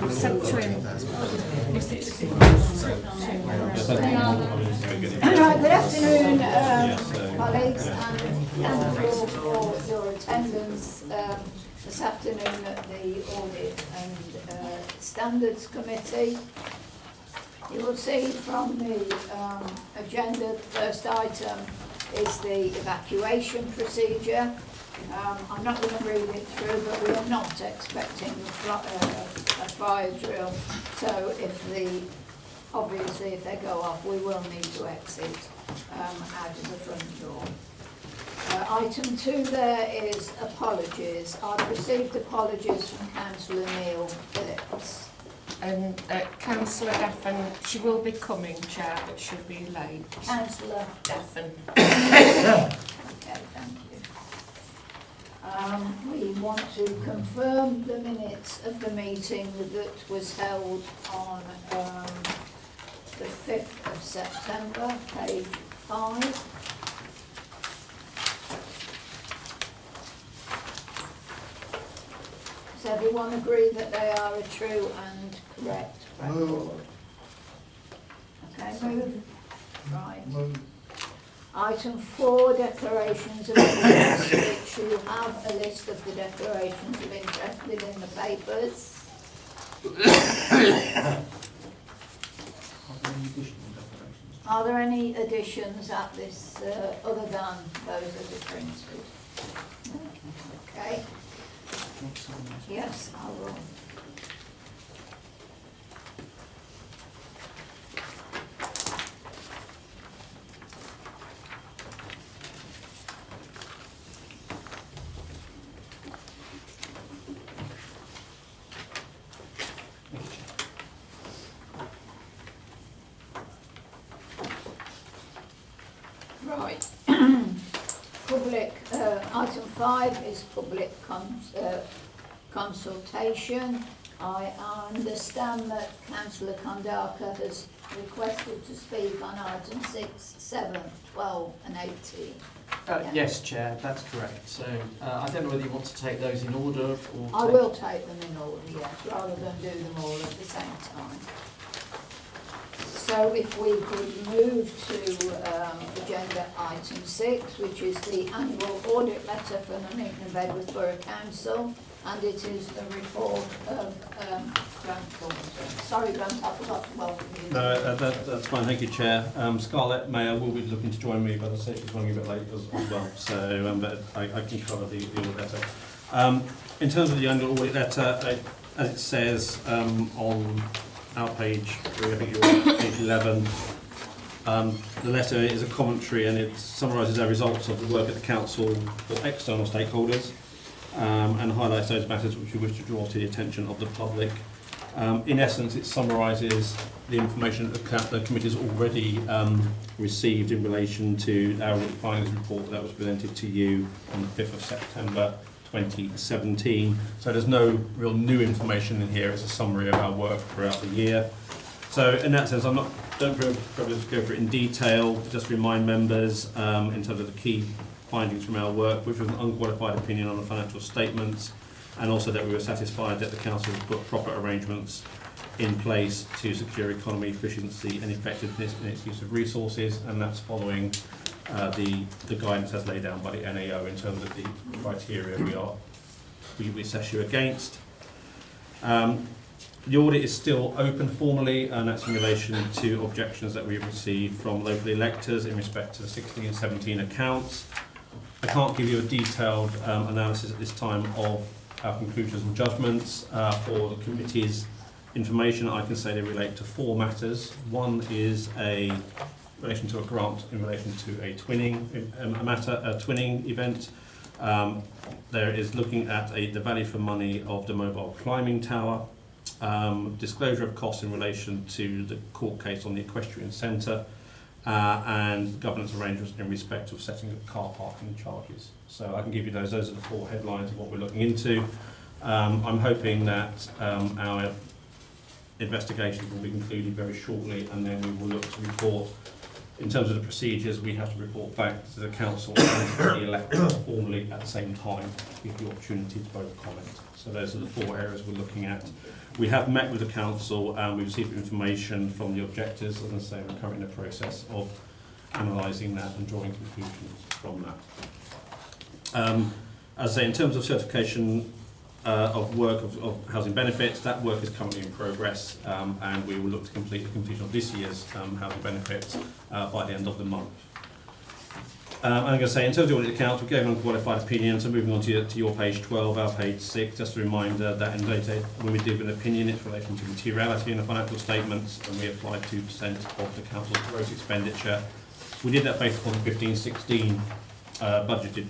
I've said to him, Right, good afternoon, colleagues, and thank you all for your attendance this afternoon at the Audit and Standards Committee. You will see from the agenda, the first item is the evacuation procedure. I'm not going to read it through, but we are not expecting a fire drill, so obviously if they go off, we will need to exit out of the front door. Item 2 there is apologies. I've received apologies from Councillor Neil Phillips. and Councillor Daffin, she will be coming, Chair, but she'll be late. Councillor Daffin. Okay, thank you. We want to confirm the minutes of the meeting that was held on the 5th of September, page 5. Does everyone agree that they are a true and correct record? Okay, move. Right. Move. Item 4, declarations of interest, which you have a list of the declarations of interest within the papers. Are there any additions at this, other than those that are printed? Okay. Yes, I will. Right. Public, item 5 is public consultation. I understand that Councillor Kondaka has requested to speak on item 6, 7, 12 and 18. Yes, Chair, that's correct. So I don't know whether you want to take those in order or... I will take them in order, yes, rather than do them all at the same time. So if we could move to agenda item 6, which is the annual audit letter for Nuneaton and Bedworth Borough Council, and it is the report of Grant Thornton. Sorry, Grant, I forgot to welcome you. No, that's fine, thank you, Chair. Scarlett Mayer will be looking to join me, but I say she's running a bit late as well, so but I can cover the audit letter. In terms of the annual audit letter, as it says on our page 3, I think you're on page 11, the letter is a commentary and it summarises our results of the work at the Council for external stakeholders and highlights those matters which we wish to draw to the attention of the public. In essence, it summarises the information that the committee has already received in relation to our findings report that was presented to you on the 5th of September 2017. So there's no real new information in here. It's a summary of our work throughout the year. So in that sense, don't probably go for it in detail. Just remind members in terms of the key findings from our work, which was an unqualified opinion on the financial statements, and also that we were satisfied that the council has put proper arrangements in place to secure economy, efficiency, and effectiveness in its use of resources, and that's following the guidance as laid down by the NAO in terms of the criteria we assess you against. The audit is still open formally, and that's in relation to objections that we've received from local electors in respect to the 16 and 17 accounts. I can't give you a detailed analysis at this time of our conclusions and judgments. For the committee's information, I can say they relate to 4 matters. One is in relation to a grant in relation to a twinning twinning event. There is looking at the value for money of the mobile climbing tower, disclosure of costs in relation to the court case on the equestrian centre, and governance arrangements in respect of setting up car parking charges. So I can give you those. Those are the 4 headlines of what we're looking into. I'm hoping that our investigation will be concluded very shortly, and then we will look to report In terms of the procedures, we have to report back to the council and to the electorate formally at the same time, give the opportunity to both comment. So those are the 4 areas we're looking at. We have met with the council and we've received information from the objectors. As I say, we're currently in the process of analysing that and drawing conclusions from that. As I say, in terms of certification of work of housing benefits, that work is currently in progress, and we will look to complete the completion of this year's housing benefits by the end of the month. I'm going to say, in terms of the audit accounts, we gave an unqualified opinion, so moving on to your page 12, our page 6, just a reminder that in data, when we give an opinion, it's in relation to materiality in the financial statements, and we applied 2% of the council's gross expenditure. We did that based upon the 15-16 budgeted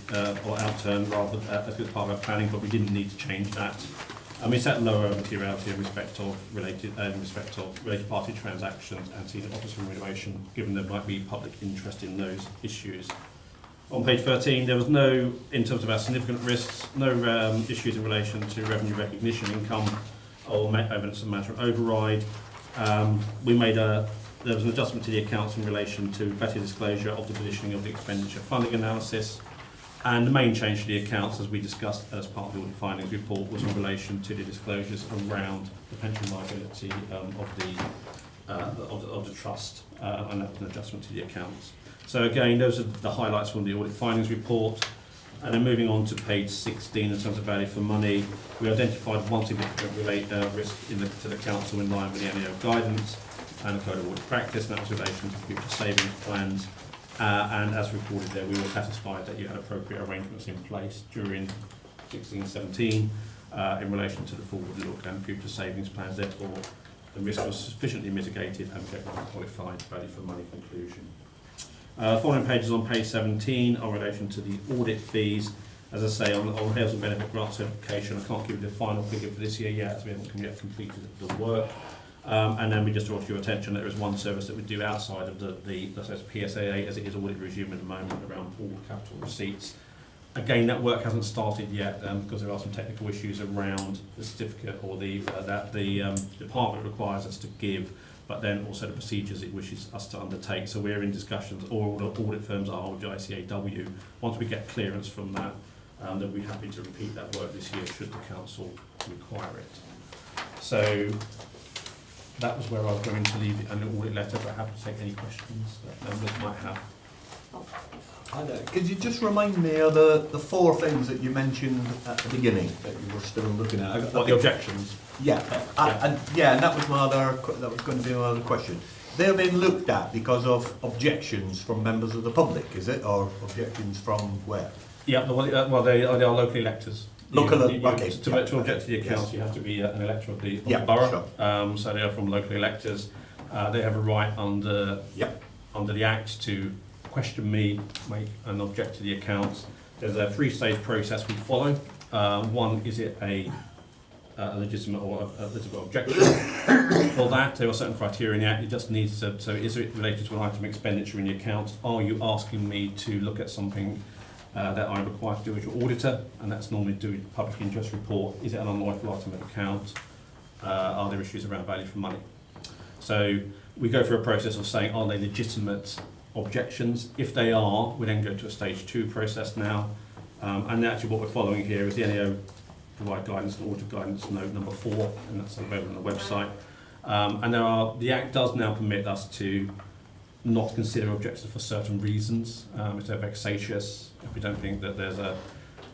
or outturn rather as part of our planning, but we didn't need to change that. And we set lower materiality in respect of related party transactions and senior officer remuneration, given there might be public interest in those issues. On page 13, there was no, in terms of our significant risks, no issues in relation to revenue recognition, income, or evidence of management override. There was an adjustment to the accounts in relation to better disclosure of the positioning of the expenditure funding analysis. And the main change to the accounts, as we discussed as part of the audit findings report, was in relation to the disclosures around the pension liability of the trust, and that was an adjustment to the accounts. So again, those are the highlights from the audit findings report. And then moving on to page 16, in terms of value for money, we identified one significant risk to the council in line with the NEO guidance and the code of audit practice, and that was in relation to future savings plans. And as reported there, we were satisfied that you had appropriate arrangements in place during 16-17 in relation to the forward look and future savings plans. Therefore, the risk was sufficiently mitigated and get one qualified value for money conclusion. Following pages on page 17 are in relation to the audit fees. As I say, on housing benefit grant certification, I can't give you the final figure for this year yet, as we haven't yet completed the work. And then we just draw to your attention that there is one service that we do outside of the PSAA, as it is audit regime at the moment, around all capital receipts. Again, that work hasn't started yet because there are some technical issues around the certificate or that the department requires us to give, but then also the procedures it wishes us to undertake. So we're in discussions, all the audit firms are with the ICAW. Once we get clearance from that, they'll be happy to repeat that work this year should the council require it. So that was where I was going to leave it under audit letter, but happy to take any questions that members might have. Hi there. Could you just remind me of the 4 things that you mentioned at the beginning that you were still looking at? What, the objections? Yeah, and that was that was going to be my other question. They're being looked at because of objections from members of the public, is it, or objections from where? Yeah, they are local electors. Okay. To object to the accounts, you have to be an elector of the borough. Sure. So they are from local electors. They have a right under the Act to question me, make an object to the accounts. There's a 3-stage process we follow. One, is it a legitimate or a legitimate objection? For that, there are certain criteria in the Act. It just needs to, so is it related to an item of expenditure in the accounts? Are you asking me to look at something that I'm required to do as your auditor, and that's normally do public interest report. Is it an unlawful item of account? Are there issues around value for money? So we go through a process of saying, are they legitimate objections? If they are, we then go to a stage 2 process now, and actually what we're following here is the NEO provide guidance and audit guidance note number 4, and that's available on the website. And the Act does now permit us to not consider objections for certain reasons, if they're vexatious, if we don't think that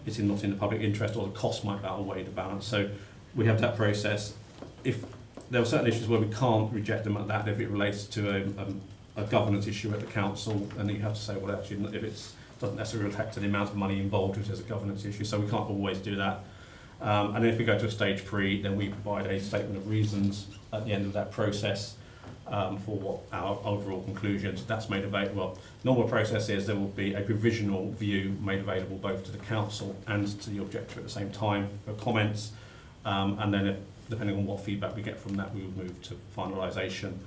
it's not in the public interest, or the cost might outweigh the balance. So we have that process. If there are certain issues where we can't reject them at that, if it relates to a governance issue at the council, and then you have to say, well, actually, if it doesn't necessarily reflect the amount of money involved, if there's a governance issue, so we can't always do that. And then if we go to a stage 3, then we provide a statement of reasons at the end of that process, for what our overall conclusions. That's made available. Well, normal process is there will be a provisional view made available both to the council and to the objector at the same time for comments, and then depending on what feedback we get from that, we will move to finalisation.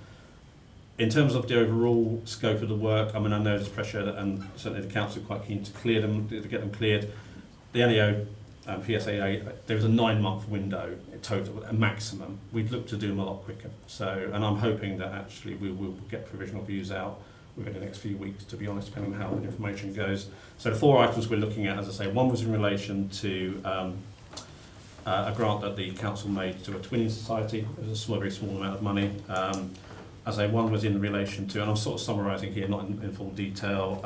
In terms of the overall scope of the work, I mean, I know there's pressure, and certainly the council are quite keen to clear them, to get them cleared. The NEO PSAA, there was a 9-month window in total, a maximum. We'd look to do them a lot quicker. So, and I'm hoping that actually we will get provisional views out within the next few weeks, to be honest, depending on how the information goes. So the 4 items we're looking at, as I say, one was in relation to a grant that the council made to a twinning society. It was a very small amount of money. As I say, one was in relation to, and I'm sort of summarising here, not in full detail,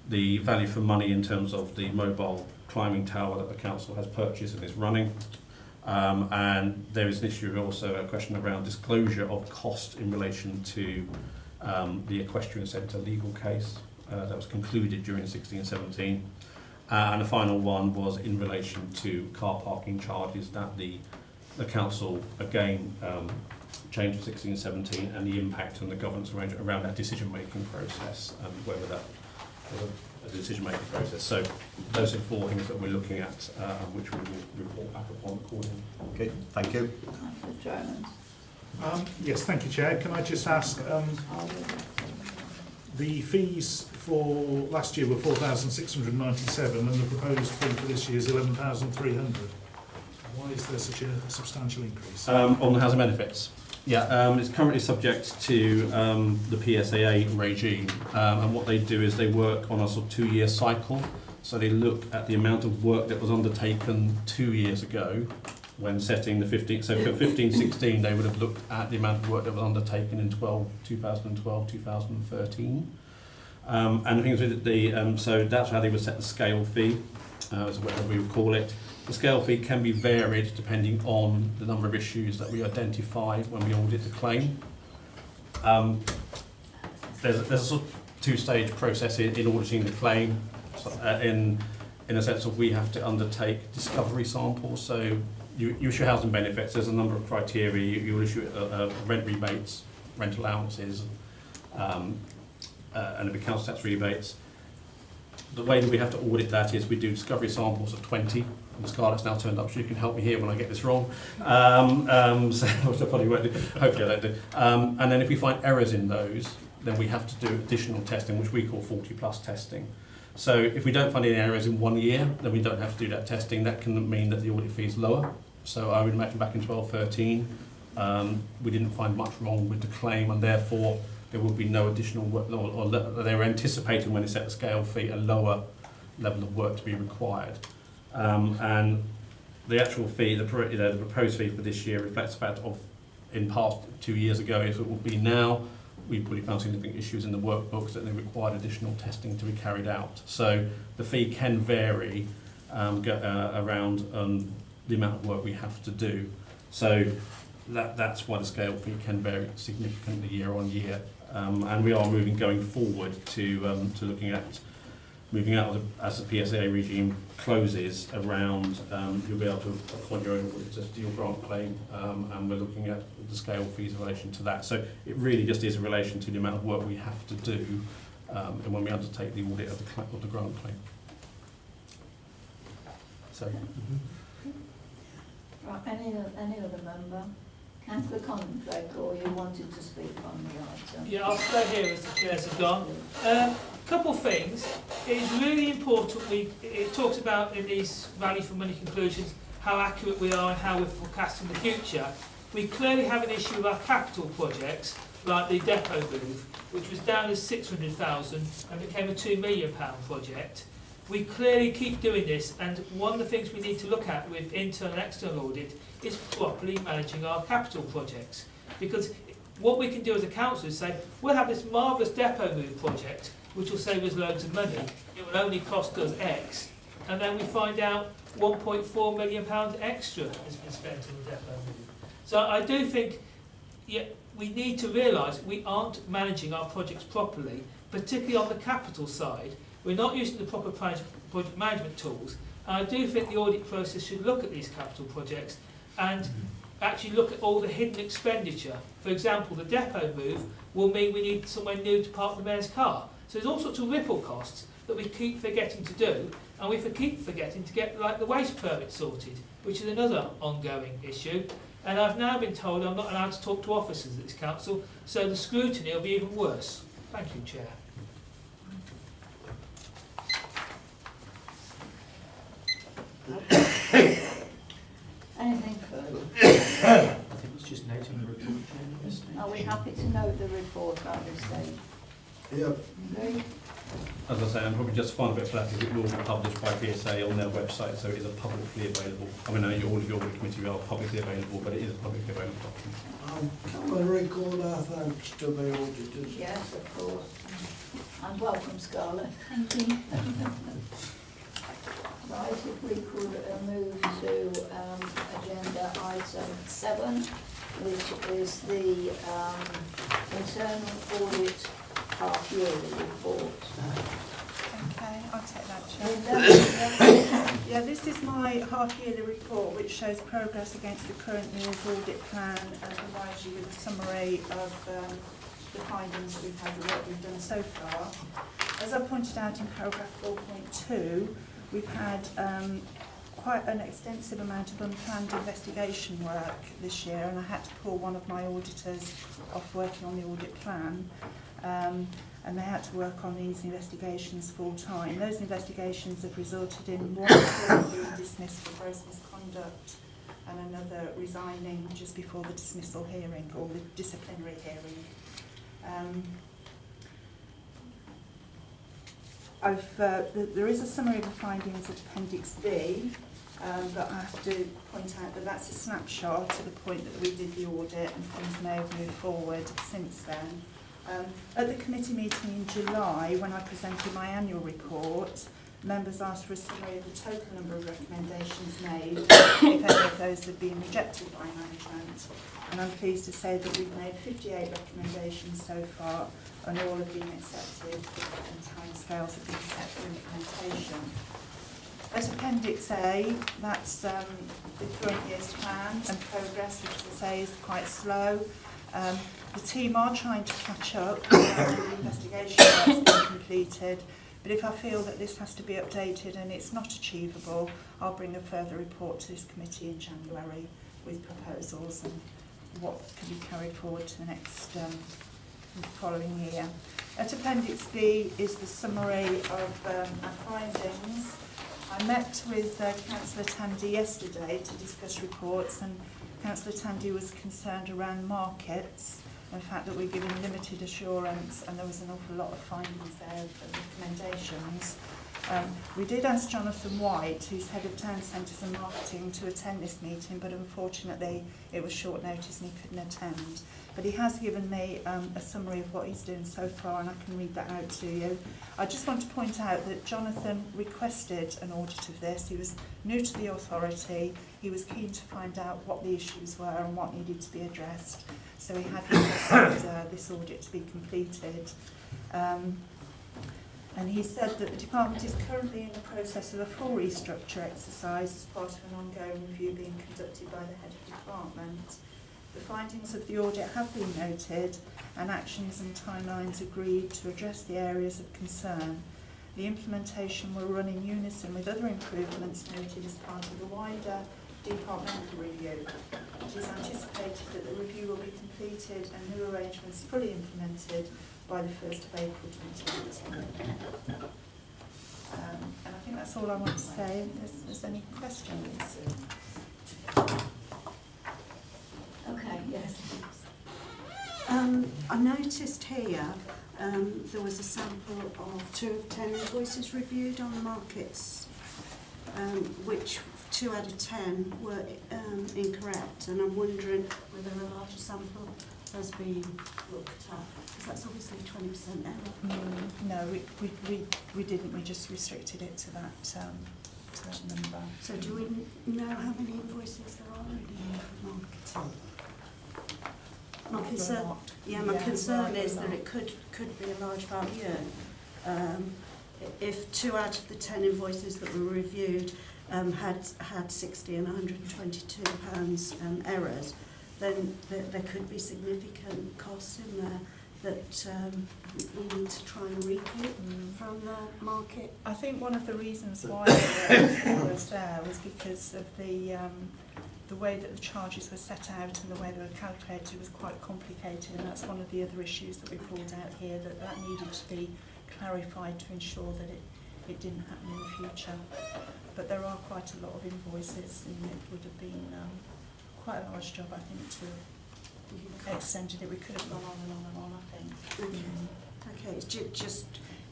the value for money in terms of the mobile climbing tower that the council has purchased and is running. And there is an issue, also a question around disclosure of cost in relation to the Equestrian Centre legal case that was concluded during 16-17. And the final one was in relation to car parking charges that the council again changed for 16-17, and the impact on the governance around that decision-making process, and whether that was a decision-making process. So those are 4 things that we're looking at, which we will report back upon accordingly. Okay, thank you. Councillor Drummond. Yes, thank you, Chair. Can I just ask, the fees for last year were 4,697 and the proposed fee for this year is 11,300. Why is there such a substantial increase? On the housing benefits. Yeah, it's currently subject to the PSAA regime, and what they do is they work on a sort of 2-year cycle. So they look at the amount of work that was undertaken 2 years ago when setting the 15. So for 15-16, they would have looked at the amount of work that was undertaken in 2012-2013. And the things with the so that's how they would set the scale fee, is whatever we would call it. The scale fee can be varied depending on the number of issues that we identify when we audit the claim. There's a sort of 2-stage process in auditing the claim. So, in a sense of we have to undertake discovery samples. So you issue housing benefits. There's a number of criteria. You issue rent rebates, rent allowances, and a council tax rebates. The way that we have to audit that is we do discovery samples of 20. And Scarlett's now turned up, so you can help me here when I get this wrong. So I probably won't do. Hopefully I don't do. And then if we find errors in those, then we have to do additional testing, which we call 40+ testing. So if we don't find any errors in 1 year, then we don't have to do that testing. That can mean that the audit fee is lower. So I would imagine back in 12-13, we didn't find much wrong with the claim, and therefore there will be no additional work, or they were anticipating when they set the scale fee a lower level of work to be required. And the actual fee, the proposed fee for this year reflects the fact of, in past 2 years ago, if it will be now, we probably found significant issues in the workbooks that they required additional testing to be carried out. So the fee can vary around the amount of work we have to do. So that's why the scale fee can vary significantly year on year. And we are going forward to looking at moving out as the PSA regime closes around, you'll be able to appoint your own auditor to do your grant claim, and we're looking at the scale fees in relation to that. So it really just is in relation to the amount of work we have to do and when we undertake the audit of the grant claim. So. Right, any other member? Councillor Connick, or you wanted to speak on the item? Yeah, I'll stay here as the chairs have gone. Couple of things. It is really important it talks about in these value for money conclusions how accurate we are and how we're forecasting the future. We clearly have an issue with our capital projects, like the depot move, which was down as 600,000 and became a £2 million project. We clearly keep doing this, and one of the things we need to look at with internal and external audit is properly managing our capital projects. Because what we can do as a council is say, we'll have this marvellous depot move project, which will save us loads of money. It will only cost us X. And then we find out £1.4 million extra has been spent on the depot move. So I do think we need to realise we aren't managing our projects properly, particularly on the capital side. We're not using the proper project management tools. And I do think the audit process should look at these capital projects and actually look at all the hidden expenditure. For example, the depot move will mean we need somewhere new to park the mayor's car. So there's all sorts of ripple costs that we keep forgetting to do, and we keep forgetting to get like the waste permit sorted, which is another ongoing issue. And I've now been told I'm not allowed to talk to officers at this council, so the scrutiny will be even worse. Thank you, Chair. Anything further? I think it's just noting the report. Are we happy to note the report at this stage? Yeah. Lee? As I say, I'm probably just find a bit flat, it will be published by PSA on their website, so it is a publicly available. I mean, all of your audit committee are publicly available, but it is a publicly available document. Can we record our thanks to the auditors? Yes, of course. And welcome, Scarlett. Thank you. Right, if we could move to agenda item 7, which is the internal audit half-yearly report. Okay, I'll take that, Chair. Yeah, this is my half-yearly report which shows progress against the current year's audit plan and provides you with a summary of the findings that we've had, the work we've done so far. As I pointed out in paragraph 4.2, we've had quite an extensive amount of unplanned investigation work this year, and I had to pull one of my auditors off working on the audit plan. And they had to work on these investigations full time. Those investigations have resulted in one employee being dismissed for gross misconduct and another resigning just before the dismissal hearing or the disciplinary hearing. There is a summary of the findings of Appendix B, but I have to point out that that's a snapshot to the point that we did the audit, and things may have moved forward since then. At the committee meeting in July, when I presented my annual report, members asked for a summary of the total number of recommendations made, if any of those had been rejected by management. And I'm pleased to say that we've made 58 recommendations so far, and all have been accepted, and timescales have been set for implementation. At Appendix A, that's the current year's plan and progress, which, as I say, is quite slow. The team are trying to catch up with the investigation that's been completed, but if I feel that this has to be updated and it's not achievable, I'll bring a further report to this committee in January with proposals and what can be carried forward to the next following year. At Appendix B is the summary of our findings. I met with Councillor Tandy yesterday to discuss reports, and Councillor Tandy was concerned around markets and the fact that we're given limited assurance, and there was an awful lot of findings there and recommendations. We did ask Jonathan White, who's Head of Town Centres and Marketing, to attend this meeting, but unfortunately it was short notice and he couldn't attend. But he has given me a summary of what he's doing so far, and I can read that out to you. I just want to point out that Jonathan requested an audit of this. He was new to the authority. He was keen to find out what the issues were and what needed to be addressed. So he had requested this audit to be completed. And he said that the department is currently in the process of a full restructure exercise as part of an ongoing review being conducted by the head of department. The findings of the audit have been noted and actions and timelines agreed to address the areas of concern. The implementation will run in unison with other improvements noted as part of the wider departmental review. It is anticipated that the review will be completed and new arrangements fully implemented by the 1st of April 2018. And I think that's all I want to say. If there's any questions. Okay, yes. I noticed here there was a sample of 2 of 10 invoices reviewed on the markets, which 2 out of 10 were incorrect, and I'm wondering whether a larger sample has been looked at, because that's obviously 20% error. No, we didn't. We just restricted it to that number. So do we know how many invoices there are already in for marketing? My concern is that it could be a large value. If 2 out of the 10 invoices that were reviewed had 60 and 122 pounds errors, then there could be significant costs in there that we need to try and recoup from the market. I think one of the reasons why it was there was because of the way that the charges were set out and the way they were calculated was quite complicated, and that's one of the other issues that we pulled out here, that needed to be clarified to ensure that it didn't happen in the future. But there are quite a lot of invoices, and it would have been quite a large job, I think, to extend it. We could have gone on and on and on, I think. Okay. Okay, it's just,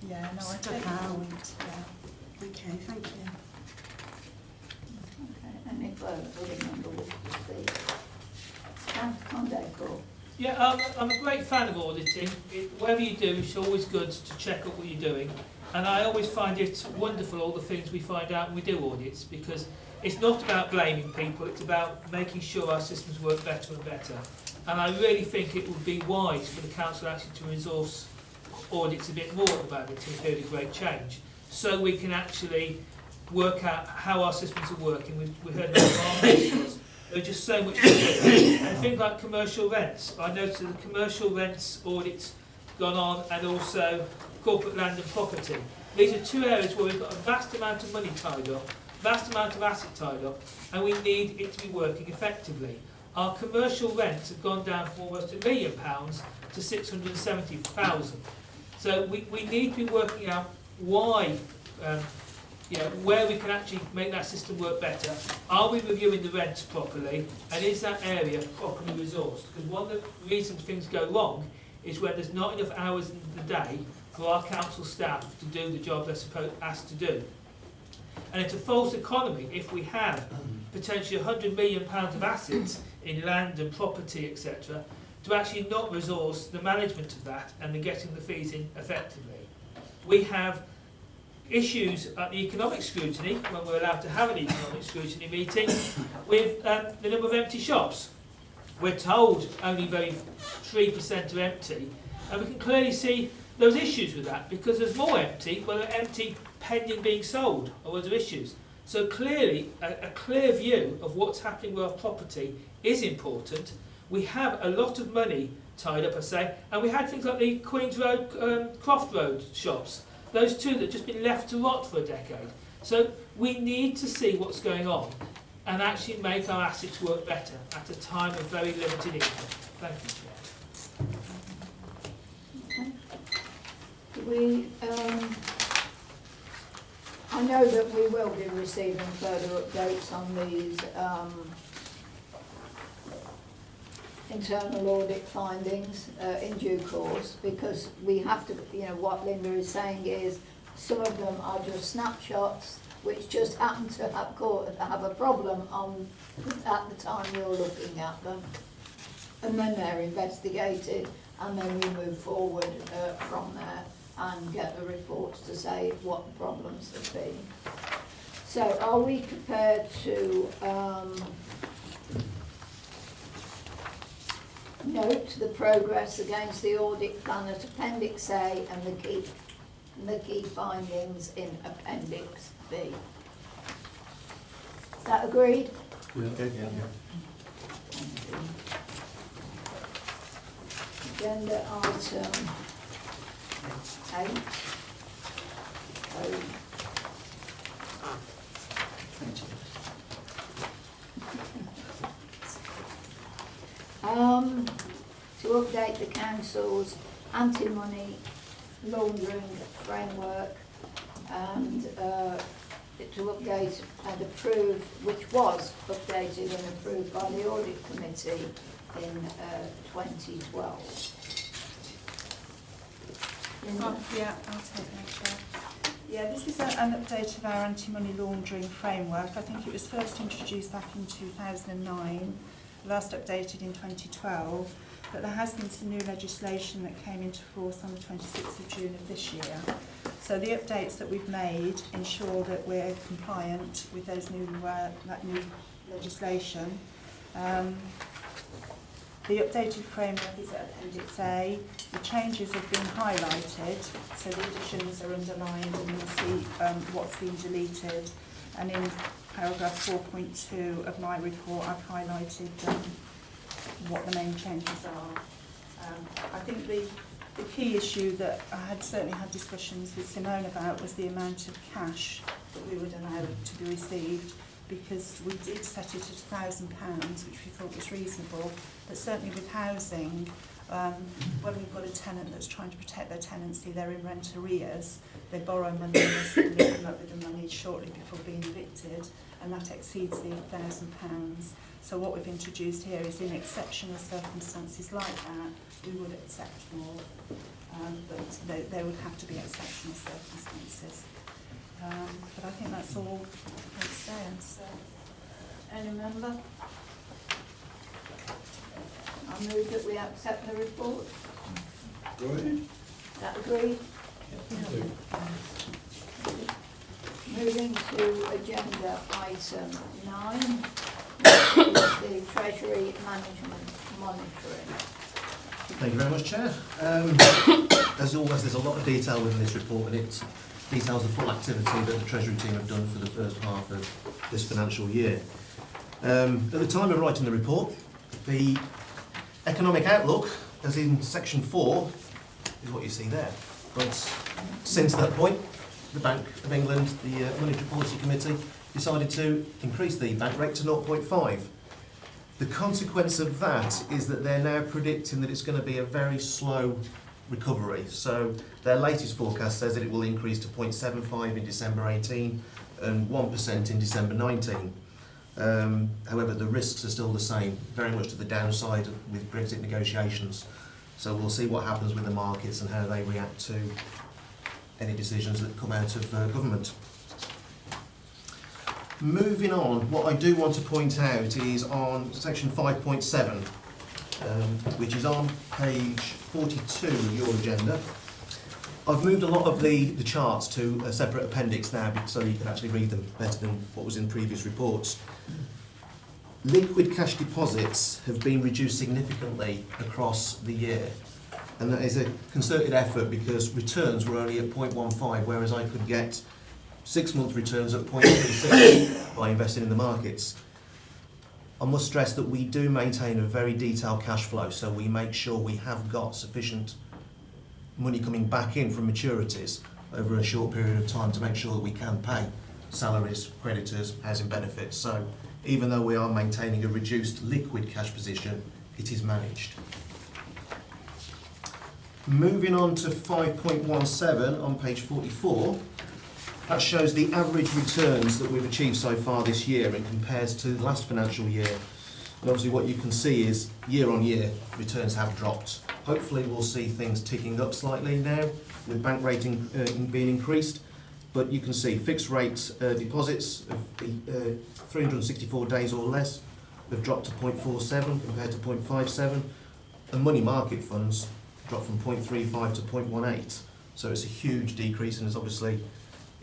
Yeah, no, I Stuck take your out. point, yeah. okay, thank you. Okay, any further member wishes to speak? Councillor Condé, Yeah, I'm a great fan of auditing. Whatever you do, it's always good to check up what you're doing. And I always find it wonderful, all the things we find out when we do audits, because it's not about blaming people, it's about making sure our systems work better and better. And I really think it would be wise for the council actually to resource audits a bit more at the moment in a period of great change, so we can actually work out how our systems are working. We heard about farmers. There's just so much to do. And things like commercial rents. I noticed the commercial rents audit's gone on, and also corporate land and property. These are two areas where we've got a vast amount of money tied up, vast amount of asset tied up, and we need it to be working effectively. Our commercial rents have gone down from almost £1 million to 670,000. So we need to be working out why, where we can actually make that system work better. Are we reviewing the rents properly, and is that area properly resourced? Because one of the reasons things go wrong is when there's not enough hours in the day for our council staff to do the job they're asked to do. And it's a false economy if we have potentially £100 million of assets in land and property, etc., to actually not resource the management of that and then getting the fees in effectively. We have issues at the economic scrutiny, when we're allowed to have an economic scrutiny meeting, with the number of empty shops. We're told only 3% are empty, and we can clearly see those issues with that, because there's more empty, but they're empty pending being sold, or other issues. So clearly, a clear view of what's happening with our property is important. We have a lot of money tied up, I say, and we had things like the Queen's Road, Croft Road shops. Those two that have just been left to rot for a decade. So we need to see what's going on and actually make our assets work better at a time of very limited income. Thank you, Chair. I know that we will be receiving further updates on these internal audit findings in due course, because we have to, what Linda is saying is some of them are just snapshots which just happen to have a problem at the time you're looking at them, and then they're investigated, and then we move forward from there and get the reports to say what the problems have been. So are we prepared to note the progress against the audit plan at Appendix A and the key findings in Appendix B? Is that agreed? Okay. Agenda item 8. To update the council's anti-money laundering framework, and to update and approve, which was updated and approved by the audit committee in 2012. Linda? Yeah, I'll take that, Chair. Yeah, this is an update of our anti-money laundering framework. I think it was first introduced back in 2009, last updated in 2012, but there has been some new legislation that came into force on the 26th of June of this year. So the updates that we've made ensure that we're compliant with those that new legislation. The updated framework is at Appendix A. The changes have been highlighted, so the additions are underlined, and you'll see what's been deleted. And in paragraph 4.2 of my report, I've highlighted what the main changes are. I think the key issue that I had certainly had discussions with Simone about was the amount of cash that we would allow to be received, because we did set it at £1,000, which we thought was reasonable, but certainly with housing, When we've got a tenant that's trying to protect their tenancy, they're in rent arrears, they borrow money and they suddenly come up with the money shortly before being evicted, and that exceeds the £1,000. So what we've introduced here is in exceptional circumstances like that, we would accept more, but they would have to be exceptional circumstances. But I think that's all I'm saying. So, Any member? I move that we accept the report. Agreed? That agreed? Moving to agenda item 9, the Treasury Management Monitoring. Thank you very much, Chair. As always, there's a lot of detail within this report, and it details the full activity that the Treasury team have done for the first half of this financial year. At the time of writing the report, the economic outlook, as in section 4, is what you see there. But since that point, the Bank of England, the Monetary Policy Committee, decided to increase the bank rate to 0.5. The consequence of that is that they're now predicting that it's going to be a very slow recovery. So their latest forecast says that it will increase to 0.75 in December 18 and 1% in December 19. However, the risks are still the same, very much to the downside with Brexit negotiations. So we'll see what happens with the markets and how they react to any decisions that come out of government. Moving on, what I do want to point out is on section 5.7, which is on page 42 of your agenda. I've moved a lot of the charts to a separate appendix now so you can actually read them better than what was in previous reports. Liquid cash deposits have been reduced significantly across the year, and that is a concerted effort because returns were only at 0.15, whereas I could get 6-month returns at 0.36 by investing in the markets. I must stress that we do maintain a very detailed cash flow, so we make sure we have got sufficient money coming back in from maturities over a short period of time to make sure that we can pay salaries, creditors, housing benefits. So even though we are maintaining a reduced liquid cash position, it is managed. Moving on to 5.17 on page 44, that shows the average returns that we've achieved so far this year and compares to the last financial year. And obviously what you can see is year on year returns have dropped. Hopefully we'll see things ticking up slightly now with bank rating being increased. But you can see fixed rate deposits of 364 days or less have dropped to 0.47 compared to 0.57, and money market funds dropped from 0.35 to 0.18. So it's a huge decrease and is obviously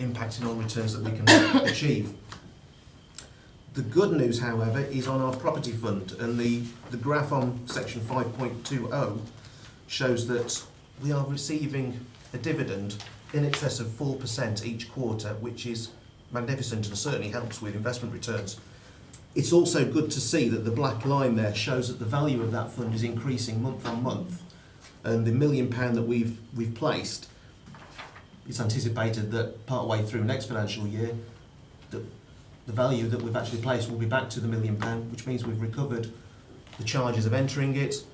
impacting on returns that we can achieve. The good news, however, is on our property fund, and the graph on section 5.20 shows that we are receiving a dividend in excess of 4% each quarter, which is magnificent and certainly helps with investment returns. It's also good to see that the black line there shows that the value of that fund is increasing month on month, and the £1 million that we've placed, it's anticipated that part way through next financial year that the value that we've actually placed will be back to the £1 million, which means we've recovered the charges of entering it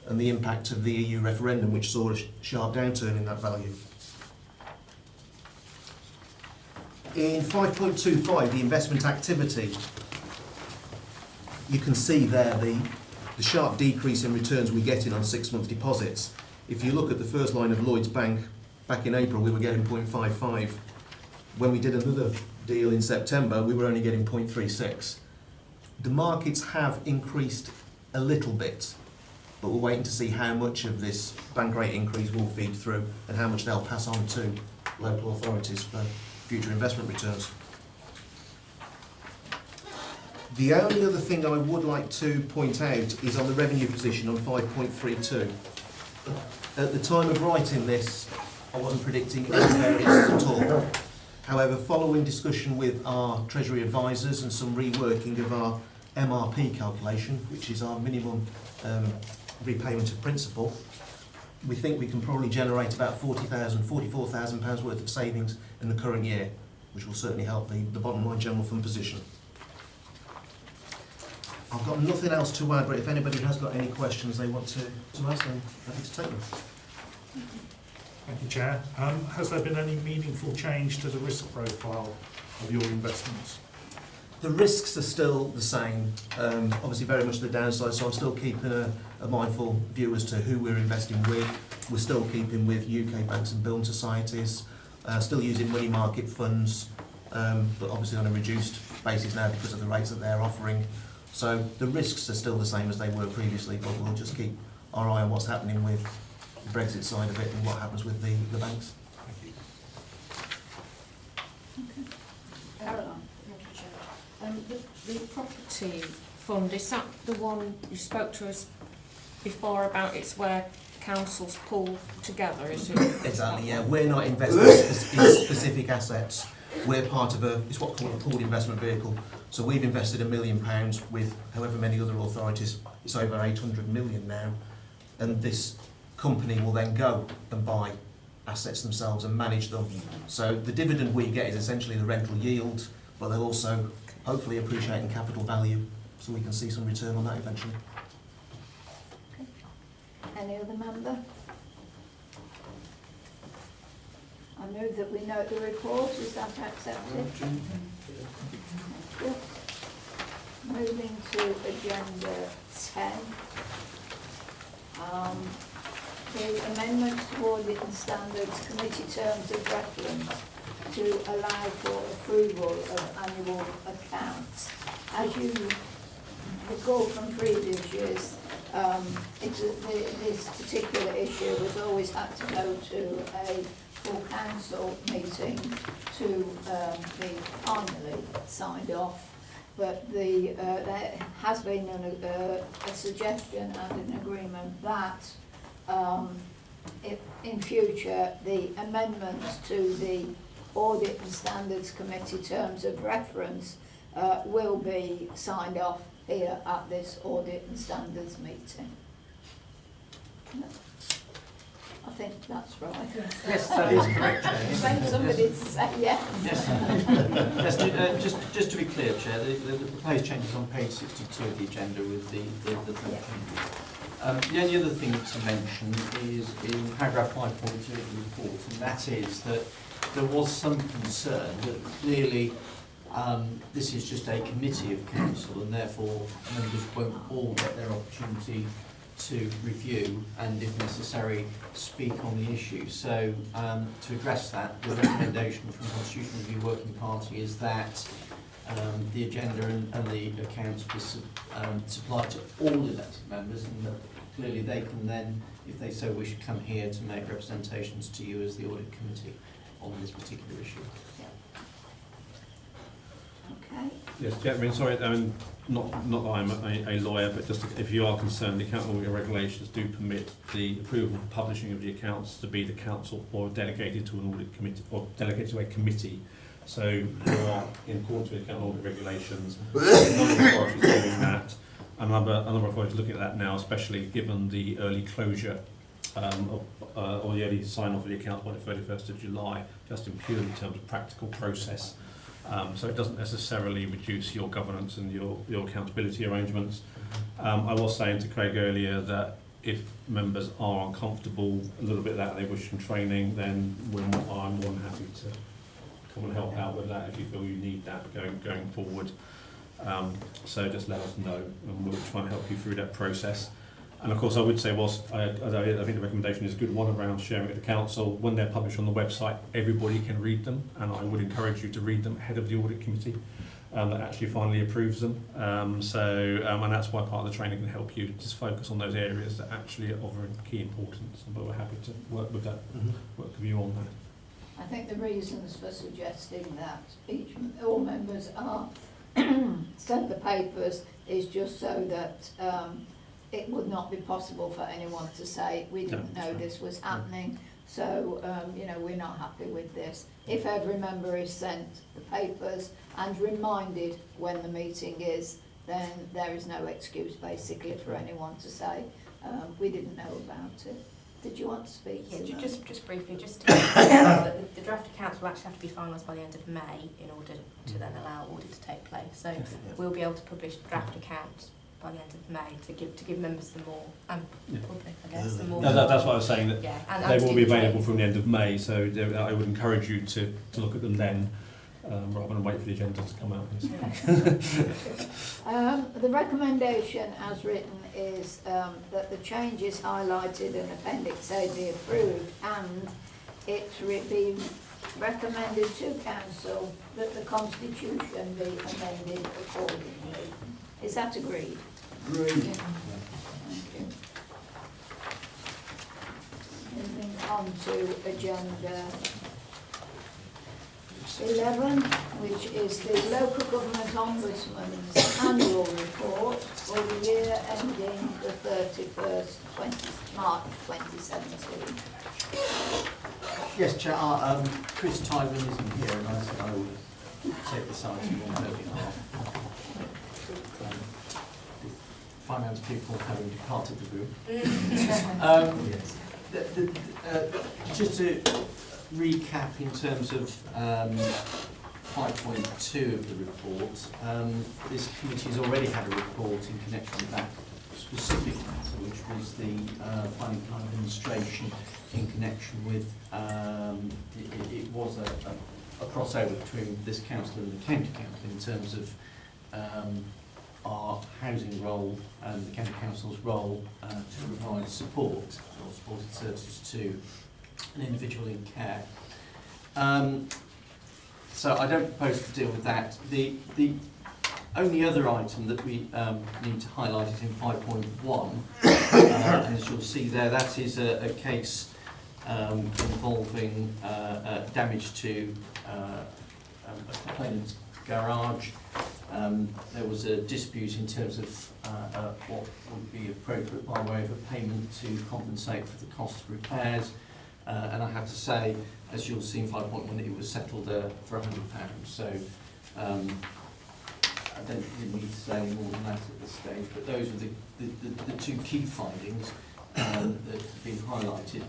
and the impact of the EU referendum, which saw a sharp downturn in that value. In 5.25, the investment activity, you can see there the sharp decrease in returns we're getting on 6-month deposits. If you look at the first line of Lloyds Bank, back in April we were getting 0.55. When we did another deal in September, we were only getting 0.36. The markets have increased a little bit, but we're waiting to see how much of this bank rate increase will feed through and how much they'll pass on to local authorities for future investment returns. The only other thing I would like to point out is on the revenue position on 5.32. At the time of writing this, I wasn't predicting any variance at all. However, following discussion with our Treasury advisors and some reworking of our MRP calculation, which is our minimum repayment of principal, we think we can probably generate about £44,000 worth of savings in the current year, which will certainly help the bottom line general fund position. I've got nothing else to add, but if anybody has got any questions they want to ask, I'm happy to take them. Thank you, Chair. Has there been any meaningful change to the risk profile of your investments? The risks are still the same, obviously very much the downside, so I'm still keeping a mindful view as to who we're investing with. We're still keeping with UK banks and building societies, still using money market funds, but obviously on a reduced basis now because of the rates that they're offering. So the risks are still the same as they were previously, but we'll just keep our eye on what's happening with the Brexit side of it and what happens with the banks. Thank you. Caroline? The property fund, is that the one you spoke to us before about? It's where councils pool together, is it? Exactly, yeah. We're not investing in specific assets. We're part of it's what's called a pooled investment vehicle. So we've invested £1 million with however many other authorities. It's over 800 million now. And this company will then go and buy assets themselves and manage them. So the dividend we get is essentially the rental yield, but they'll also hopefully appreciate in capital value, so we can see some return on that eventually. Any other member? I move that we note the report. Is that accepted? Thank you. Moving to agenda 10. The amendments to Audit and Standards Committee terms of reference to allow for approval of annual accounts. As you recall from previous years, this particular issue has always had to go to a full council meeting to be finally signed off. But there has been a suggestion and an agreement that in future the amendments to the Audit and Standards Committee terms of reference will be signed off here at this Audit and Standards meeting. I think that's right. Yes, that is correct, Chair. Thank somebody to say yes. Yes, just to be clear, Chair, the proposed changes on page 62 of the agenda with the the only other thing to mention is in paragraph 5.2 of the report, and that is that there was some concern that clearly this is just a committee of council and therefore members won't all get their opportunity to review and, if necessary, speak on the issue. So to address that, the recommendation from the Constitutional Review Working Party is that the agenda and the accounts be supplied to all elected members, and that clearly they can then, if they so wish, come here to make representations to you as the Audit Committee on this particular issue. Okay. Yes, Chair, I mean, sorry, I mean, not that I'm a lawyer, but just if you are concerned, the account audit regulations do permit the approval of publishing of the accounts to be the council or delegated to an audit committee or delegated to a committee. So you are in accordance with account audit regulations. A number of authorities doing that. A number of authorities looking at that now, especially given the early closure or the early sign-off of the accounts by the 31st of July, just in purely terms of practical process. So it doesn't necessarily reduce your governance and your accountability arrangements. I was saying to Craig earlier that if members are uncomfortable a little bit that they wish some training, then I'm more than happy to come and help out with that if you feel you need that going forward. So just let us know and we'll try and help you through that process. And of course I would say, whilst I think the recommendation is a good one around sharing it with the council, when they're published on the website everybody can read them, and I would encourage you to read them ahead of the audit committee that actually finally approves them. And that's why part of the training can help you just focus on those areas that actually are of key importance, but we're happy to work with that, work with you on that. I think the reasons for suggesting that all members are sent the papers is just so that it would not be possible for anyone to say we didn't know this was happening, so we're not happy with this. If every member is sent the papers and reminded when the meeting is, then there is no excuse basically for anyone to say we didn't know about it. Did you want to speak? Yeah, just briefly, just to the draft accounts will actually have to be finalised by the end of May in order to then allow audit to take place. So we'll be able to publish draft accounts by the end of May to give members the more, Yeah. public, I guess, the more. That's what I was saying, that Yeah, and they to will do be the available training. from the end of May, so I would encourage you to look at them then, rather than wait for the agenda to come out. The recommendation as written is that the changes highlighted in Appendix A be approved, and it's been recommended to Council that the Constitution be amended accordingly. Is that agreed? Agreed. Thank you. Moving on to agenda 11, which is the Local Government Ombudsman's annual report for the year ending the 31st March 2017. Yes, Chair, Chris Tyman isn't here, and I said I would take this item on her behalf. Finance people having departed the room. Just to recap in terms of 5.2 of the report, this committee has already had a report in connection with that specific matter, which was the planning plan administration in connection with, it was a crossover between this council and the county council in terms of our housing role and the county council's role to provide support or supported services to an individual in care. So I don't propose to deal with that. The only other item that we need to highlight is in 5.1, and as you'll see there, that is a case involving damage to a complainant's garage. There was a dispute in terms of what would be appropriate by way of a payment to compensate for the cost of repairs, and I have to say, as you'll see in 5.1, it was settled for £100. So I don't think we need to say any more than that at this stage, but those are the two key findings that have been highlighted.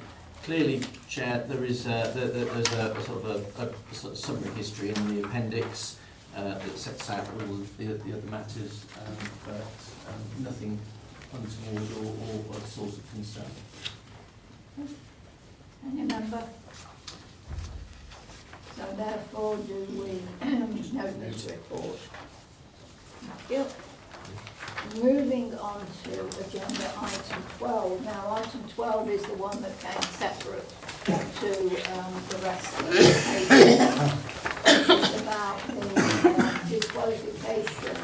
Clearly, Chair, there's a sort of summary history in the appendix that sets out all the other matters, but nothing untoward or a source of concern. Any member? So therefore, do we note this report? Thank you. Moving on to agenda item 12. Now, item 12 is the one that came separate to the rest of the pages. It's about the disqualification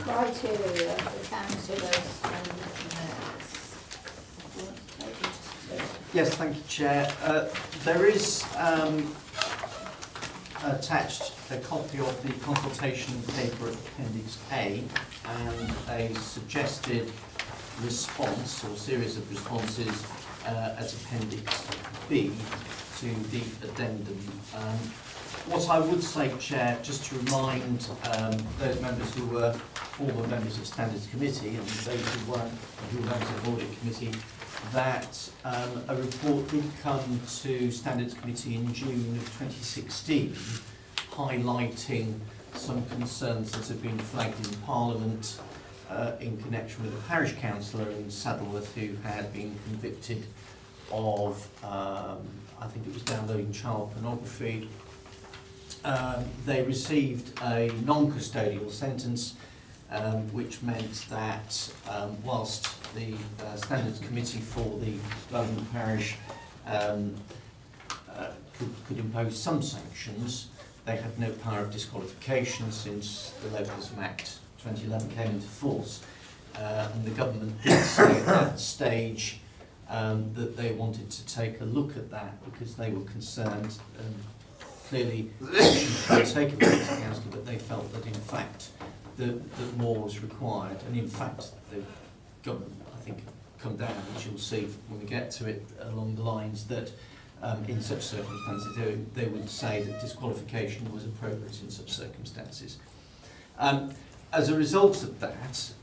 criteria for councillors and mayors. Yes, thank you, Chair. There is attached a copy of the consultation paper at Appendix A and a suggested response or series of responses as Appendix B to the addendum. What I would say, Chair, just to remind those members who were former members of Standards Committee and those who weren't, who were members of the Audit Committee, that a report did come to Standards Committee in June of 2016, highlighting some concerns that have been flagged in Parliament in connection with a parish councillor in Saddleworth who had been convicted of, I think it was downloading child pornography. They received a non-custodial sentence, which meant that whilst the Standards Committee for the London Parish could impose some sanctions, they had no power of disqualification since the Localism Act 2011 came into force. And the government did say at that stage that they wanted to take a look at that because they were concerned, clearly action could be taken by the council, but they felt that in fact that more was required, and in fact the government, I think, come down, as you'll see when we get to it, along the lines that in such circumstances they would say that disqualification was appropriate in such circumstances. As a result of that,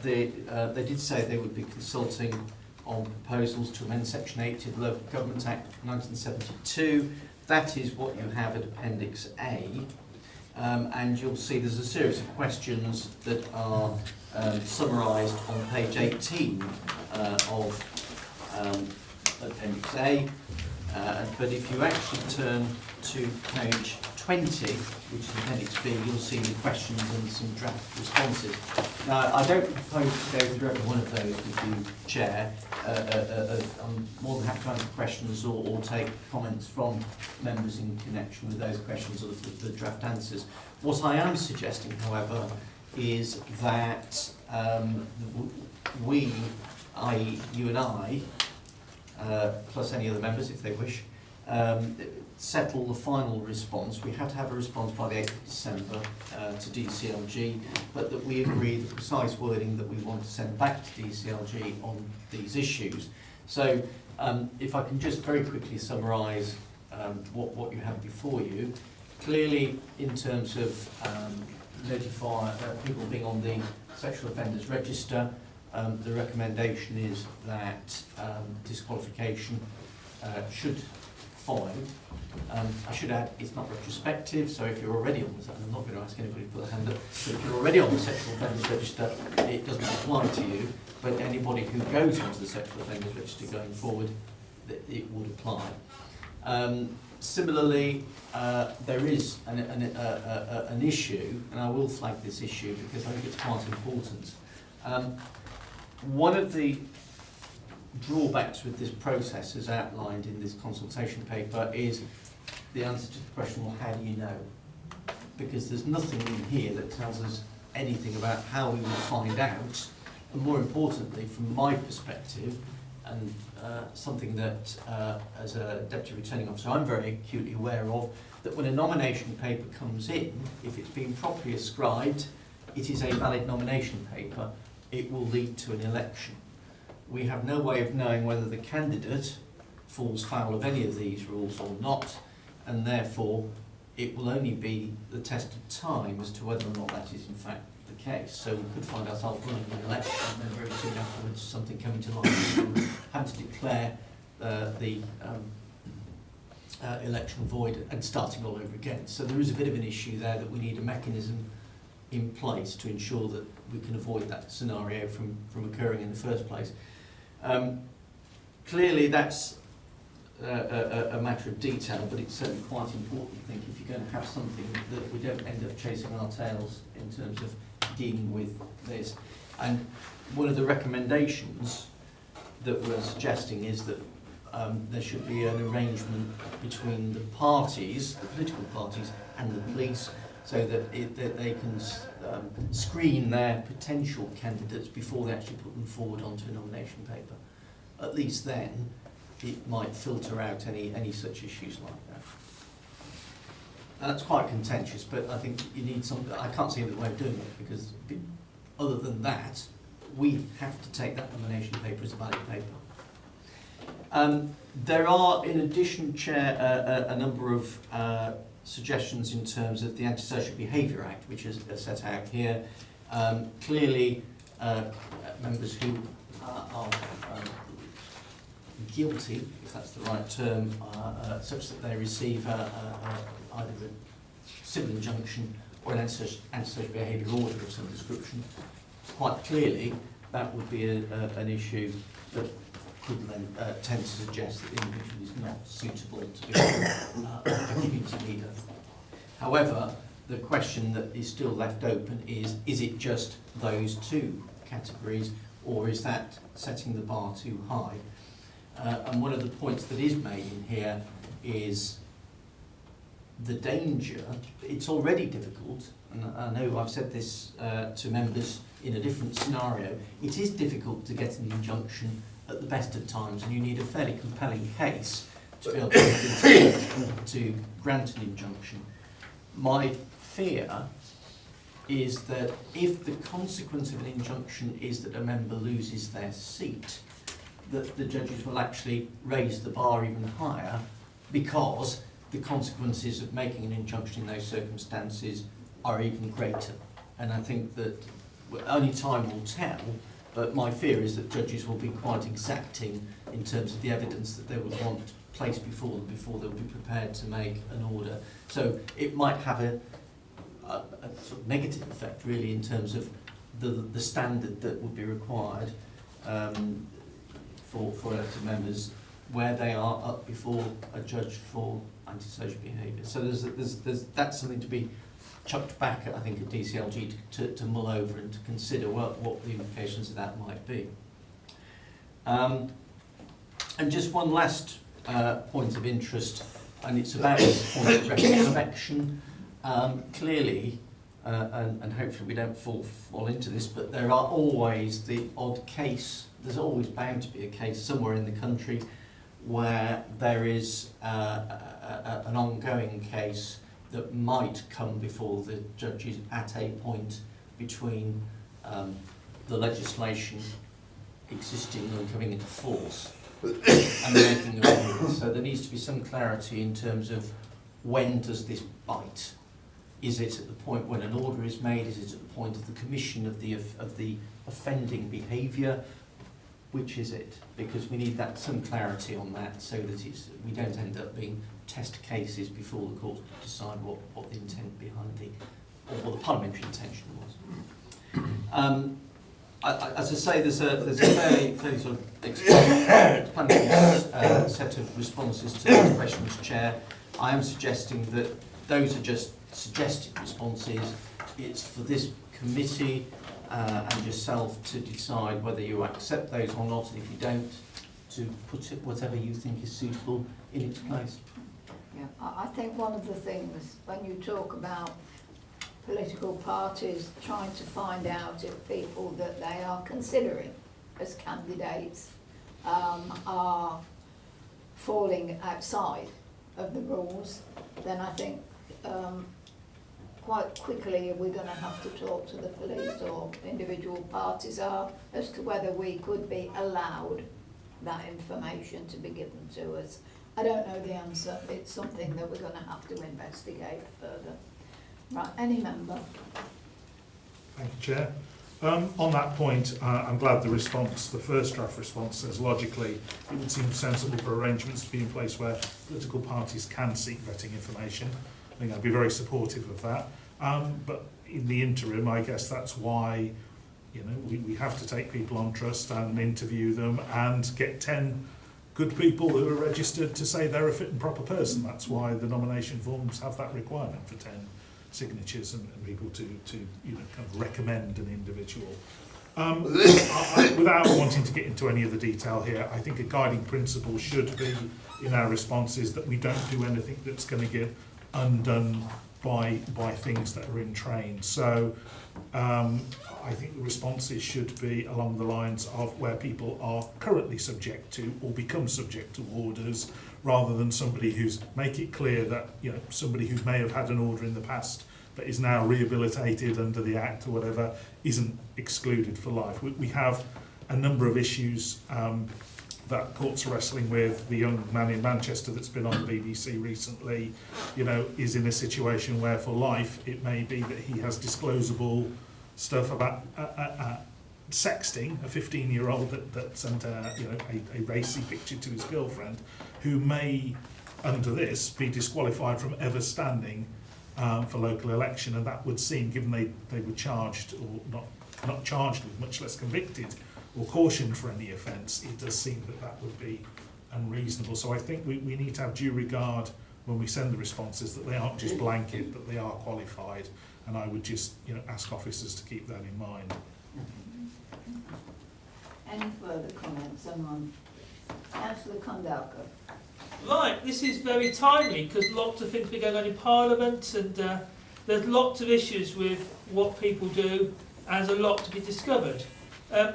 they did say they would be consulting on proposals to amend Section 80 of the Local Government Act 1972. That is what you have at Appendix A. And you'll see there's a series of questions that are summarised on page 18 of Appendix A. But if you actually turn to page 20, which is Appendix B, you'll see the questions and some draft responses. Now, I don't propose to go through every one of those with you, Chair. I'm more than happy to answer questions or take comments from members in connection with those questions or the draft answers. What I am suggesting, however, is that we, i.e. you and I, plus any other members if they wish, settle the final response. We have to have a response by the 8th of December to DCLG, but that we agree the precise wording that we want to send back to DCLG on these issues. So if I can just very quickly summarise what you have before you. Clearly, in terms of people being on the sexual offenders register, the recommendation is that disqualification should follow. I should add, it's not retrospective, so if you're already on the, I'm not going to ask anybody to put a hand up, but if you're already on the sexual offenders register, it doesn't apply to you, but anybody who goes onto the sexual offenders register going forward, it would apply. Similarly, there is an issue, and I will flag this issue because I think it's quite important. One of the drawbacks with this process, as outlined in this consultation paper, is the answer to the question, well, how do you know? Because there's nothing in here that tells us anything about how we will find out, and more importantly, from my perspective, and something that, as a Deputy Returning Officer, I'm very acutely aware of, that when a nomination paper comes in, if it's been properly ascribed, it is a valid nomination paper, it will lead to an election. We have no way of knowing whether the candidate falls foul of any of these rules or not, and therefore it will only be the test of time as to whether or not that is in fact the case. So we could find ourselves running an election and then very soon afterwards something coming to light and we have to declare the election void and starting all over again. So there is a bit of an issue there that we need a mechanism in place to ensure that we can avoid that scenario from occurring in the first place. Clearly that's a matter of detail, but it's certainly quite important, I think, if you're going to have something that we don't end up chasing our tails in terms of dealing with this. And one of the recommendations that we're suggesting is that there should be an arrangement between the parties, the political parties, and the police, so that they can screen their potential candidates before they actually put them forward onto a nomination paper. At least then, it might filter out any such issues like that. And that's quite contentious, but I think you need some. I can't see the way of doing it, because other than that, we have to take that nomination paper as a valid paper. There are, in addition, Chair, a number of suggestions in terms of the Antisocial Behaviour Act, which is set out here. Clearly, members who are guilty, if that's the right term, such that they receive either a civil injunction or an antisocial behaviour order of some description, quite clearly that would be an issue that could then tend to suggest that the individual is not suitable to be a community leader. However, the question that is still left open is it just those two categories, or is that setting the bar too high? And one of the points that is made in here is the danger. It's already difficult, and I know I've said this to members in a different scenario. It is difficult to get an injunction at the best of times, and you need a fairly compelling case to be able to grant an injunction. My fear is that if the consequence of an injunction is that a member loses their seat, that the judges will actually raise the bar even higher, because the consequences of making an injunction in those circumstances are even greater. And I think that only time will tell, but my fear is that judges will be quite exacting in terms of the evidence that they would want placed before them before they'll be prepared to make an order. So it might have a sort of negative effect, really, in terms of the standard that would be required for elected members where they are up before a judge for antisocial behaviour. So there's that's something to be chucked back at, I think, at DCLG to mull over and to consider what the implications of that might be. And just one last point of interest, and it's about this point of retrospection. Clearly, and hopefully we don't fall into this, but there are always the odd case, there's always bound to be a case somewhere in the country where there is an ongoing case that might come before the judges at a point between the legislation existing and coming into force and making of rules. So there needs to be some clarity in terms of when does this bite. Is it at the point when an order is made? Is it at the point of the commission of the offending behaviour? Which is it? Because we need some clarity on that, so that we don't end up being test cases before the court to decide what the intent behind or what the parliamentary intention was. As I say, there's a fairly sort of explanatory set of responses to the questions, Chair. I am suggesting that those are just suggested responses. It's for this committee and yourself to decide whether you accept those or not, and if you don't, to put it whatever you think is suitable in its place. Yeah, I think one of the things when you talk about political parties trying to find out if people that they are considering as candidates are falling outside of the rules, then I think quite quickly we're going to have to talk to the police or individual parties are as to whether we could be allowed that information to be given to us. I don't know the answer. It's something that we're going to have to investigate further. Right, any member? Thank you, Chair. On that point, I'm glad the first draft response says logically it would seem sensible for arrangements to be in place where political parties can seek vetting information. I think I'd be very supportive of that. But in the interim, I guess that's why we have to take people on trust and interview them and get 10 good people who are registered to say they're a fit and proper person. That's why the nomination forms have that requirement for 10 signatures and people to kind of recommend an individual. Without wanting to get into any of the detail here, I think a guiding principle should be in our responses that we don't do anything that's going to get undone by things that are in train. So I think the responses should be along the lines of where people are currently subject to or become subject to orders, rather than somebody make it clear that somebody who may have had an order in the past but is now rehabilitated under the Act or whatever isn't excluded for life. We have a number of issues that courts are wrestling with. The young man in Manchester that's been on the BBC recently, is in a situation where for life it may be that he has disclosable stuff about sexting a 15-year-old that sent a racy picture to his girlfriend, who may, under this, be disqualified from ever standing for local election. And that would seem, given they were charged or not charged with, much less convicted or cautioned for any offence, it does seem that would be unreasonable. So I think we need to have due regard when we send the responses that they aren't just blanket, that they are qualified. And I would just ask officers to keep that in mind. Any further comments? Someone? Councillor Kondalka. Right, this is very timely because lots of things have been going on in Parliament, and there's lots of issues with what people do, and there's a lot to be discovered.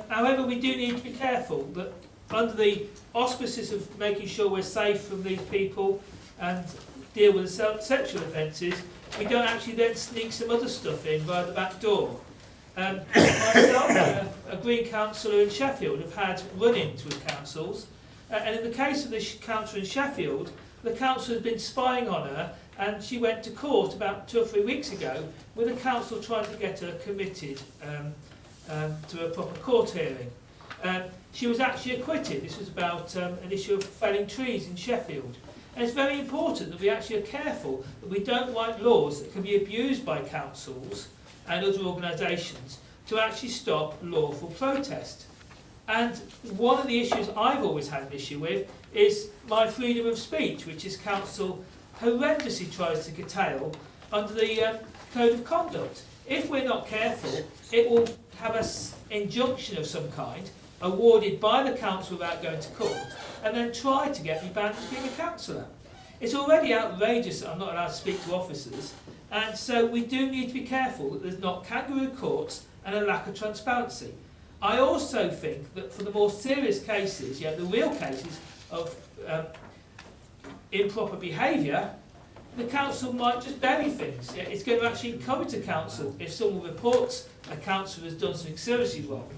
However, we do need to be careful that under the auspices of making sure we're safe from these people and deal with the sexual offences, we don't actually then sneak some other stuff in via the back door. Myself, a Green councillor in Sheffield, have had run-ins with councils, and in the case of this councillor in Sheffield, the council has been spying on her, and she went to court about 2 or 3 weeks ago with a council trying to get her committed to a proper court hearing. She was actually acquitted. This was about an issue of felling trees in Sheffield. And it's very important that we actually are careful that we don't write laws that can be abused by councils and other organisations to actually stop lawful protest. And one of the issues I've always had an issue with is my freedom of speech, which is council horrendously tries to curtail under the Code of Conduct. If we're not careful, it will have an injunction of some kind awarded by the council without going to court, and then try to get me banned from being a councillor. It's already outrageous that I'm not allowed to speak to officers, and so we do need to be careful that there's not kangaroo courts and a lack of transparency. I also think that for the more serious cases, the real cases of improper behaviour, the council might just bury things. It's going to actually encourage the council, if someone reports a councillor has done something seriously wrong,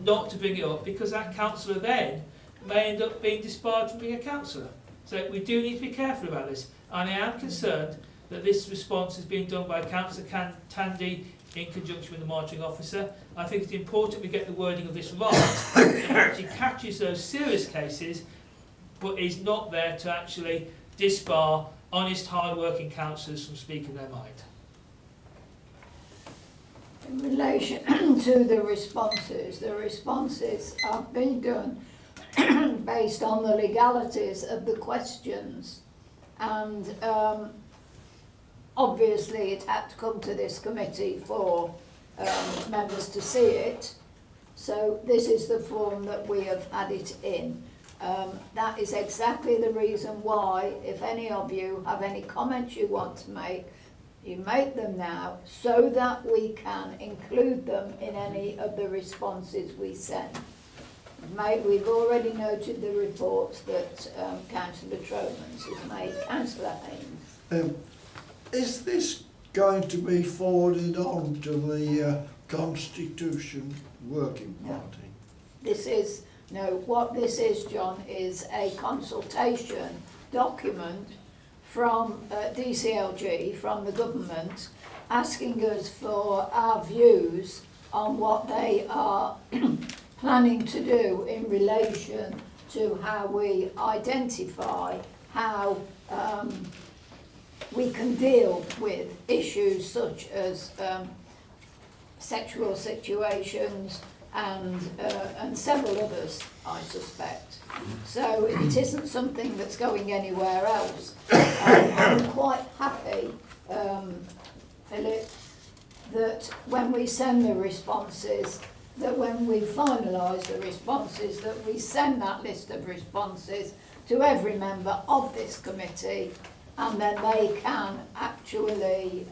not to bring it up, because that councillor then may end up being disbarred from being a councillor. So we do need to be careful about this. And I am concerned that this response is being done by Councillor Tandy in conjunction with the monitoring officer. I think it's important we get the wording of this right. It actually catches those serious cases, but is not there to actually disbar honest, hard-working councillors from speaking their mind. In relation to the responses have been done based on the legalities of the questions, and obviously it had to come to this committee for members to see it, so this is the form that we have had it in. That is exactly the reason why, if any of you have any comments you want to make, you make them now, so that we can include them in any of the responses we send. We've already noted the reports that Councillor Tromans has made. Councillor Haynes. Is this going to be forwarded on to the Constitution Working Party? What this is, John, is a consultation document from DCLG, from the government, asking us for our views on what they are planning to do in relation to how we identify how we can deal with issues such as sexual situations and several others, I suspect. So it isn't something that's going anywhere else. I'm quite happy, Philip, that when we send the responses, that when we finalise the responses, that we send that list of responses to every member of this committee, and then they can actually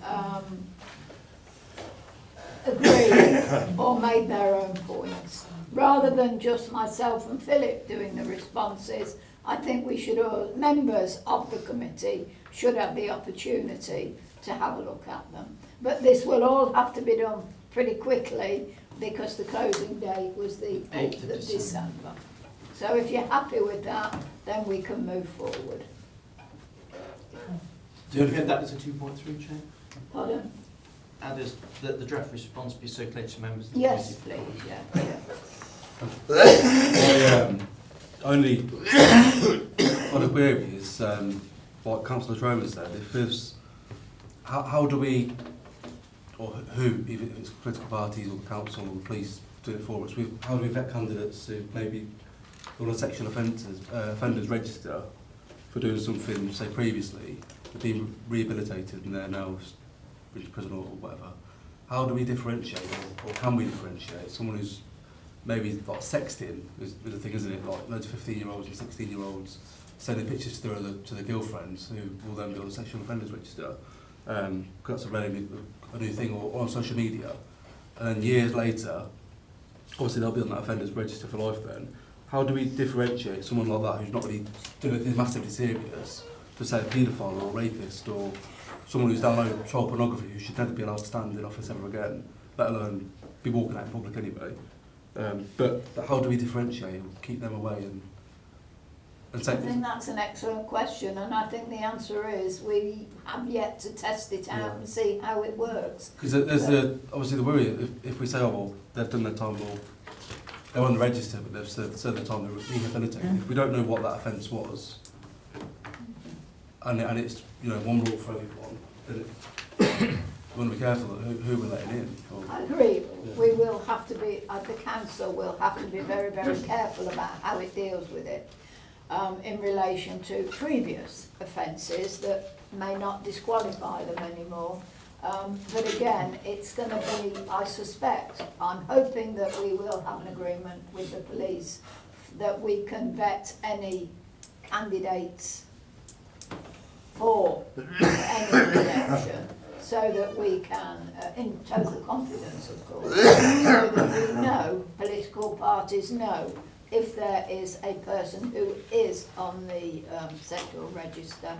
agree or make their own points. Rather than just myself and Philip doing the responses, I think we should all, members of the committee should have the opportunity to have a look at them. But this will all have to be done pretty quickly, because the closing date was the 8th of December. So if you're happy with that, then we can move forward. Do you have that as a 2.3, Chair? Pardon? And is the draft response be circulated to members of the Yes, committee? please, yeah. Only on a query is what Councillor Troman said. If there's, how do we, or who, even if it's political parties or the council or the police do it for us, how do we vet candidates who maybe on a sexual offenders register for doing something, say previously, they've been rehabilitated and they're now in prison or whatever? How do we differentiate, or can we differentiate someone who's maybe like sexting is the thing, isn't it? Like loads of 15-year-olds and 16-year-olds sending pictures to their girlfriends who will then be on the sexual offenders register. That's a new thing, or on social media. And then years later, obviously they'll be on that offenders register for life then. How do we differentiate someone like that who's not really doing anything massively serious to say a paedophile or a rapist, or someone who's downloaded child pornography who should never be allowed to stand in office ever again, let alone be walking out in public anyway? But how do we differentiate and keep them away and say? I think that's an excellent question, and I think the answer is we have yet to test it out and see how it works. Because there's obviously the worry, if we say, oh well, they've done their time, or they're on the register, but they've served their time, they're rehabilitated. If we don't know what that offence was, and it's one rule for everyone, then want to be careful who we're letting in. I agree. We will have to be, the council will have to be very, very careful about how it deals with it in relation to previous offences that may not disqualify them anymore. But again, it's going to be, I suspect, I'm hoping that we will have an agreement with the police that we can vet any candidates for any election, so that we can, in total confidence of course, so that we know, political parties know, if there is a person who is on the sexual register.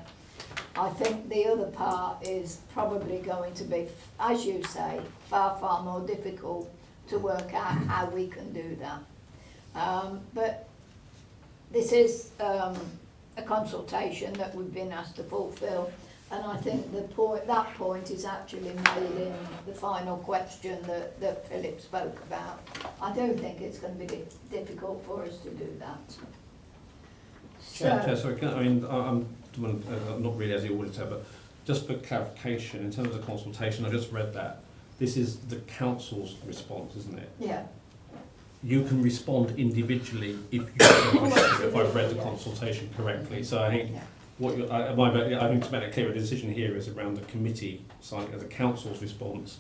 I think the other part is probably going to be, as you say, far, far more difficult to work out how we can do that. But this is a consultation that we've been asked to fulfil, and I think that point is actually made in the final question that Philip spoke about. I don't think it's going to be difficult for us to do that. Chair, sorry, I'm not really as the auditor, but just for clarification, in terms of consultation, I just read that. This is the council's response, isn't it? Yeah. You can respond individually if you wish to, if I've read the consultation correctly. So I think what I think to make it clear, the decision here is around the committee side of the council's response.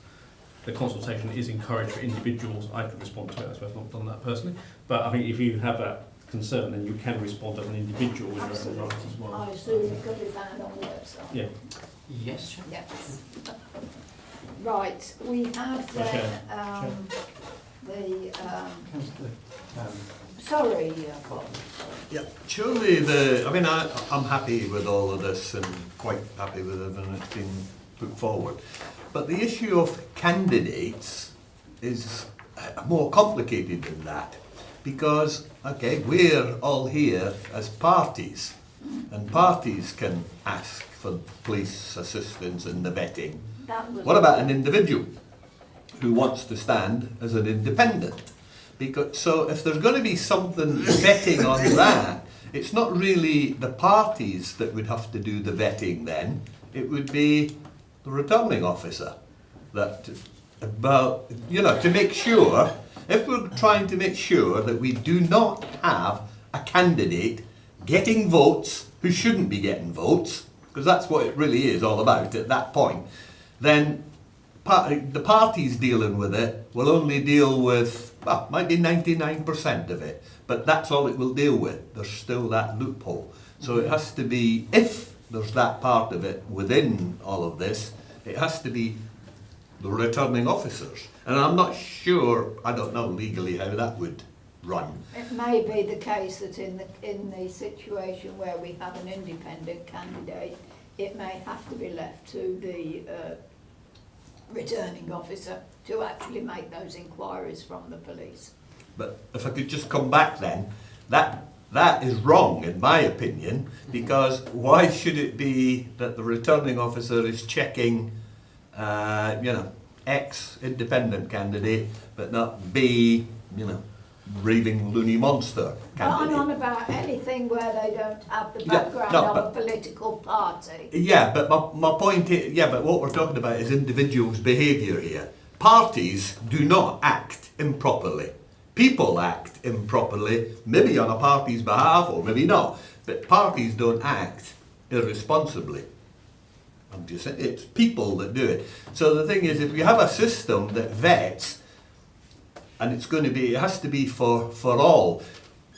The consultation is encouraged for individuals. I could respond to it, I suppose I've not done that personally. But I think if you have that concern, then you can respond as an individual with your own rights as well. I assume it could be found on the website. Yeah. Yes. Yes. Right, we have then sorry, Bob. Yeah, surely I'm happy with all of this and quite happy with everything that's been put forward. But the issue of candidates is more complicated than that. Because, okay, we're all here as parties, and parties can ask for police assistance in the vetting. What about an individual who wants to stand as an independent? So if there's going to be something vetting on that, it's not really the parties that would have to do the vetting then, it would be the returning officer. To make sure, if we're trying to make sure that we do not have a candidate getting votes who shouldn't be getting votes, because that's what it really is all about at that point, then the parties dealing with it will only deal with, well, might be 99% of it, but that's all it will deal with. There's still that loophole. So it has to be, if there's that part of it within all of this, it has to be the returning officers. And I'm not sure, I don't know legally how that would run. It may be the case that in the situation where we have an independent candidate, it may have to be left to the returning officer to actually make those inquiries from the police. But if I could just come back then, that is wrong in my opinion, because why should it be that the returning officer is checking, X independent candidate, but not B, raving loony monster candidate? I'm on about anything where they don't have the background of a political party. Yeah, but my point is, but what we're talking about is individuals' behaviour here. Parties do not act improperly. People act improperly, maybe on a party's behalf or maybe not, but parties don't act irresponsibly. I'm just saying, it's people that do it. So the thing is, if you have a system that vets, and it has to be for all.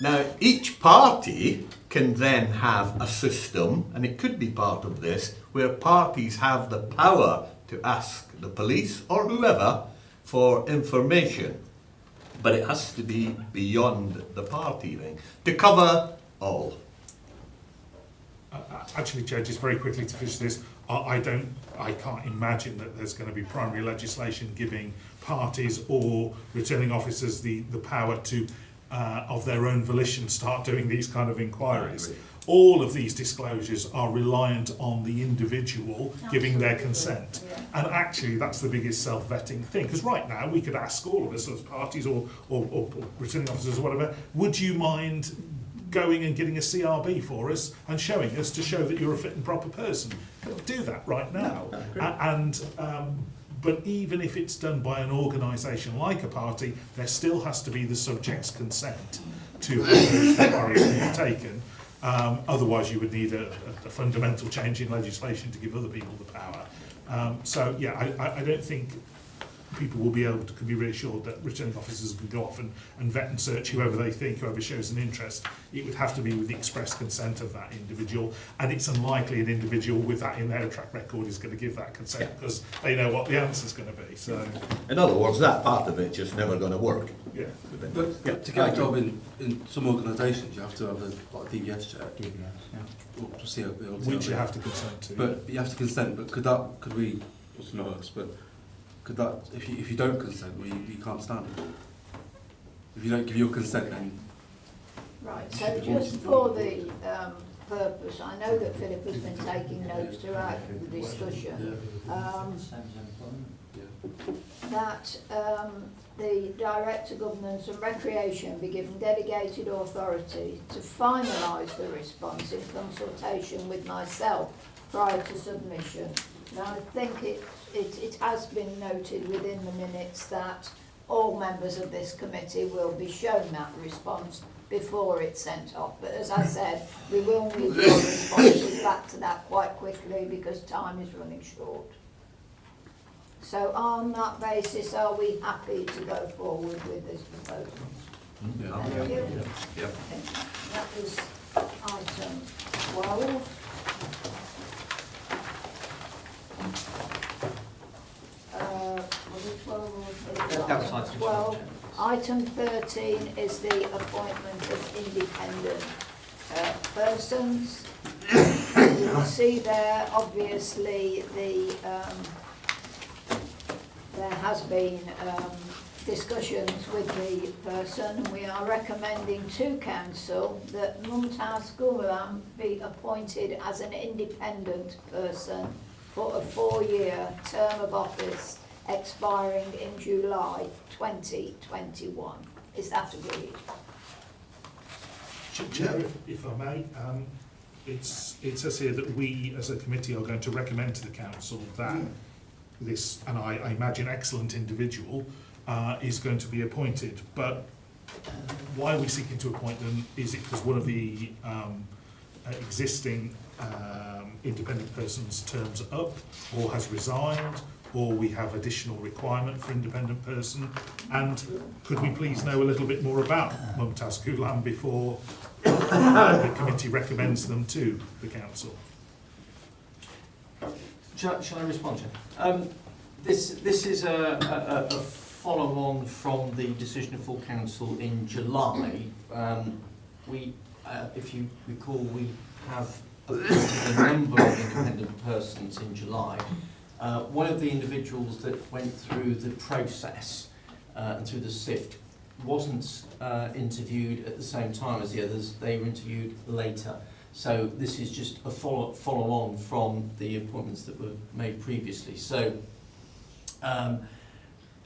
Now, each party can then have a system, and it could be part of this, where parties have the power to ask the police or whoever for information. But it has to be beyond the party thing, to cover all. Actually, Chair, just very quickly to finish this, I can't imagine that there's going to be primary legislation giving parties or returning officers the power to, of their own volition, start doing these kind of inquiries. All of these disclosures are reliant on the individual giving their consent. And actually, that's the biggest self-vetting thing. Because right now, we could ask all of us as parties or returning officers or whatever, would you mind going and getting a CRB for us and showing us to show that you're a fit and proper person? Do that right now. But even if it's done by an organisation like a party, there still has to be the subject's consent to have those inquiries be taken. Otherwise, you would need a fundamental change in legislation to give other people the power. So, yeah, I don't think people will be able to can be reassured that returning officers can go off and vet and search whoever they think, whoever shows an interest. It would have to be with the express consent of that individual, and it's unlikely an individual with that in their track record is going to give that consent because they know what the answer's going to be. So, In other words, that part of it's just never going to work. yeah. But to get a job in some organisations, you have to have a DBS check. Or to see Which you have to consent to. But you have to consent. But could we? It's not us, but could that? If you don't consent, well, you can't stand it. If you don't give your consent, then. Right, so just for the purpose, I know that Philip has been taking notes throughout the discussion, that the Director Governance and Recreation be given delegated authority to finalise the response in consultation with myself prior to submission. Now, I think it has been noted within the minutes that all members of this committee will be shown that response before it's sent off. But as I said, we will need your responses back to that quite quickly because time is running short. So on that basis, are we happy to go forward with this proposal? Yeah. Thank you. Yeah. That was item 12. Was it 12 or was it That was item 12. Item 13 is the appointment of independent persons. You will see there, obviously, there has been discussions with the person, and we are recommending to council that Mumtaz Gulam be appointed as an independent person for a 4-year term of office expiring in July 2021. Is that agreed? Chair, if I may, it says here that we as a committee are going to recommend to the council that this, and I imagine excellent individual, is going to be appointed. But why are we seeking to appoint them? Is it because one of the existing independent persons' terms up, or has resigned, or we have additional requirement for independent person? And could we please know a little bit more about Mumtaz Gulam before the committee recommends them to the council? Shall I respond, Chair? This is a follow-on from the decision of full council in July. If you recall, we have appointed a number of independent persons in July. One of the individuals that went through the process and through the SIFT wasn't interviewed at the same time as the others. They were interviewed later. So this is just a follow-on from the appointments that were made previously. So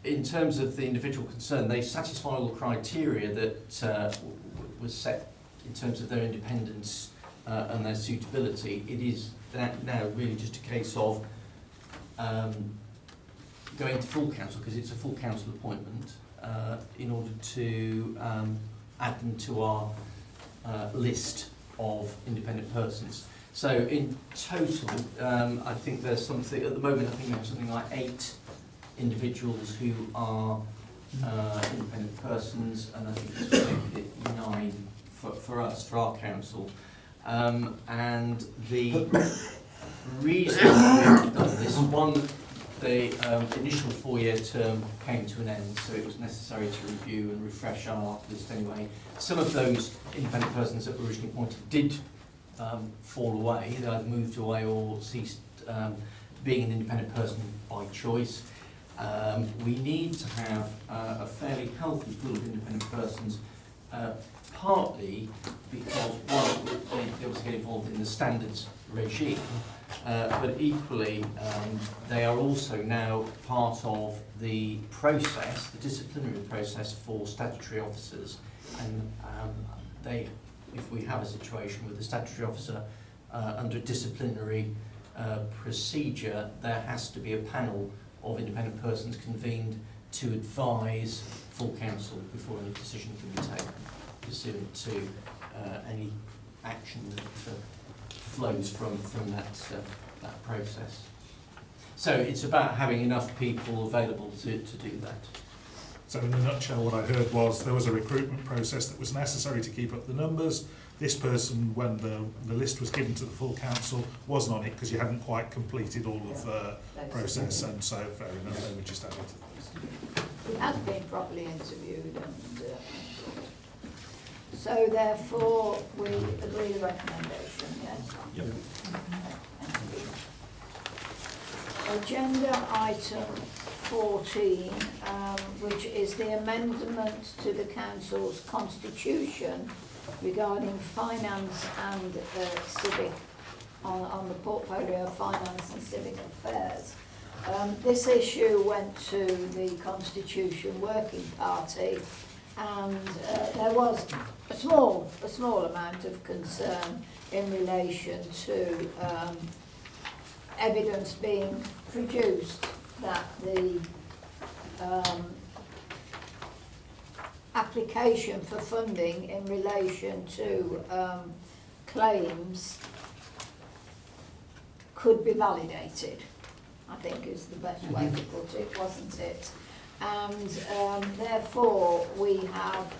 in terms of the individual concerned, they satisfy all the criteria that was set in terms of their independence and their suitability. It is now really just a case of going to full council, because it's a full council appointment, in order to add them to our list of independent persons. So in total, I think there's something, at the moment I think we have something like 8 individuals who are independent persons, and I think it's making it 9 for us, for our council. And the reason we've done this, one, the initial 4-year term came to an end, so it was necessary to review and refresh our list anyway. Some of those independent persons that were originally appointed did fall away. They either moved away or ceased being an independent person by choice. We need to have a fairly healthy pool of independent persons, partly because, one, they obviously get involved in the standards regime, but equally they are also now part of the process, the disciplinary process for statutory officers, and if we have a situation with the statutory officer under disciplinary procedure, there has to be a panel of independent persons convened to advise full council before any decision can be taken pursuant to any action that flows from that process. So it's about having enough people available to do that. So in a nutshell, what I heard was there was a recruitment process that was necessary to keep up the numbers. This person, when the list was given to the full council, wasn't on it because you hadn't quite completed all of the process, and so fair enough, they were just added to the list. It has been properly interviewed, and so therefore we agree the recommendation, yes? Yep. Agenda item 14, which is the amendment to the council's constitution regarding finance and civic, on the portfolio of finance and civic affairs. This issue went to the Constitution Working Party, and there was a small amount of concern in relation to evidence being produced that the application for funding in relation to claims could be validated, I think is the best way to put it, wasn't it? And therefore we have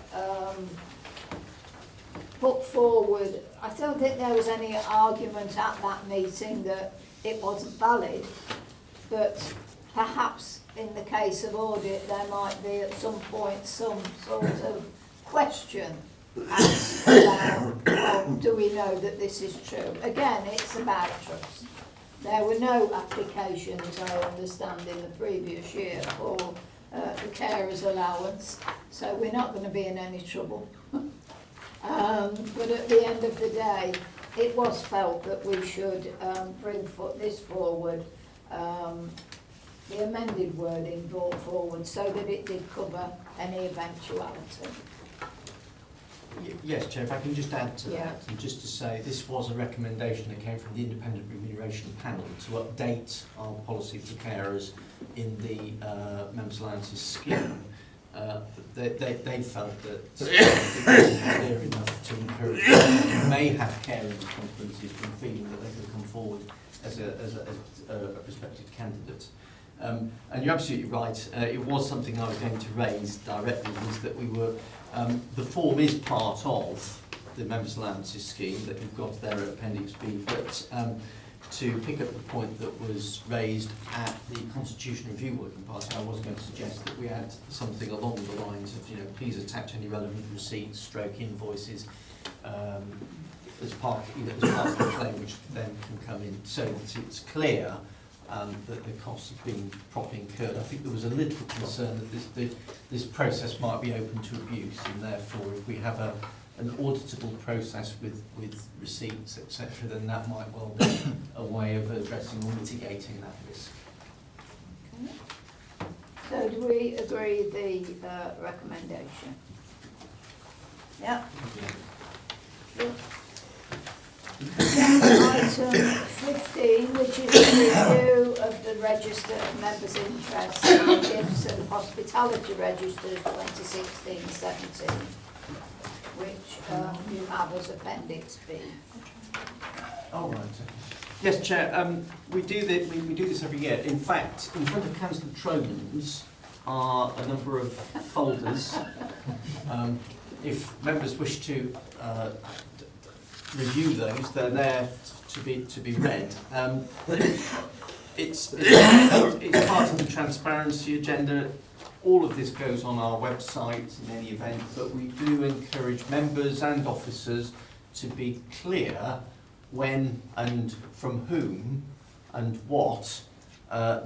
put forward, I don't think there was any argument at that meeting that it wasn't valid, but perhaps in the case of audit there might be at some point some sort of question as about, well, do we know that this is true? Again, it's about trust. There were no applications, I understand, in the previous year for the carers allowance, so we're not going to be in any trouble. But at the end of the day, it was felt that we should bring this forward, the amended wording brought forward, so that it did cover any eventuality. Yes, Chair, if I can just add to Yeah. that, and just to say this was a recommendation that came from the Independent Remuneration Panel to update our policy for carers in the Members' Allowances scheme. They felt that it wasn't clear enough to encourage people who may have caring responsibilities from feeling that they could come forward as a prospective candidate. And you're absolutely right, it was something I was going to raise directly, was that we were, the form is part of the Members' Allowances scheme that you've got there at Appendix B, but to pick up the point that was raised at the Constitution Review Working Party, I was going to suggest that we add something along the lines of, please attach any relevant receipts, stroke invoices, as part of the claim, which then can come in, so that it's clear that the costs have been properly incurred. I think there was a little concern that this process might be open to abuse, and therefore if we have an auditable process with receipts, etc., then that might well be a way of addressing or mitigating that risk. Okay. So do we agree the recommendation? Yeah. Good. Item 15, which is a review of the register of members' interests and gifts and hospitality registers 2016-17, which you have as Appendix B. Oh, right. Yes, Chair. We do this every year. In fact, in front of Councillor Troman's are a number of folders. If members wish to review those, they're there to be read. It's part of the transparency agenda. All of this goes on our website in any event, but we do encourage members and officers to be clear when and from whom and what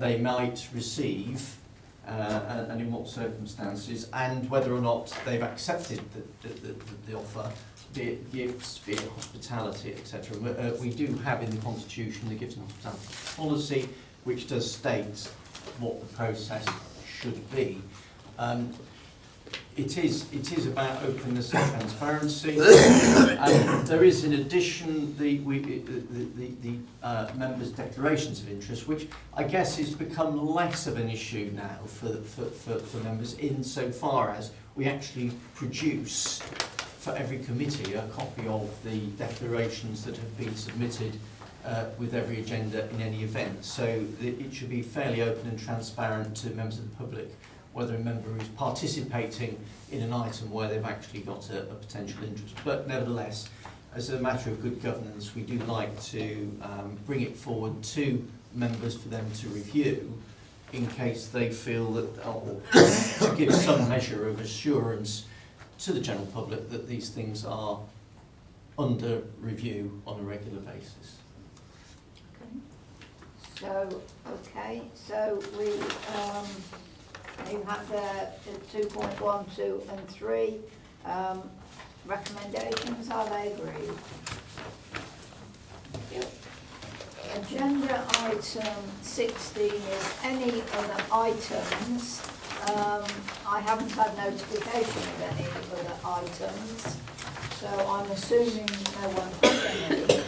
they might receive and in what circumstances, and whether or not they've accepted the offer, be it gifts, be it hospitality, etc. We do have in the Constitution the Gifts and Hospitality Policy, which does state what the process should be. it is about openness and transparency. There is, in addition, the members' declarations of interest, which I guess has become less of an issue now for members, insofar as we actually produce for every committee a copy of the declarations that have been submitted with every agenda in any event. So it should be fairly open and transparent to members of the public whether a member is participating in an item where they've actually got a potential interest. But nevertheless, as a matter of good governance, we do like to bring it forward to members for them to review in case they feel that, or to give some measure of assurance to the general public that these things are under review on a regular basis. So, okay, so we, you have the 2.1, 2 and 3 recommendations, are they agreed? Yep. Agenda item 16 is any other items. I haven't had notification of any other items, so I'm assuming no one has any.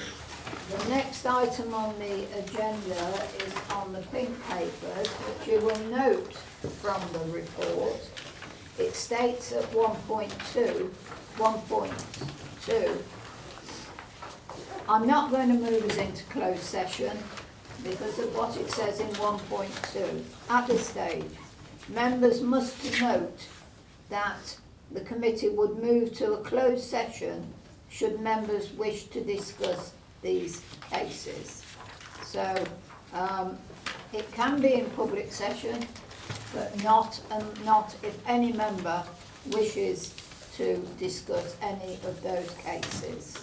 The next item on the agenda is on the pink papers, which you will note from the report. It states at 1.2, I'm not going to move us into closed session because of what it says in 1.2. At this stage, members must note that the committee would move to a closed session should members wish to discuss these cases. So it can be in public session, but not if any member wishes to discuss any of those cases.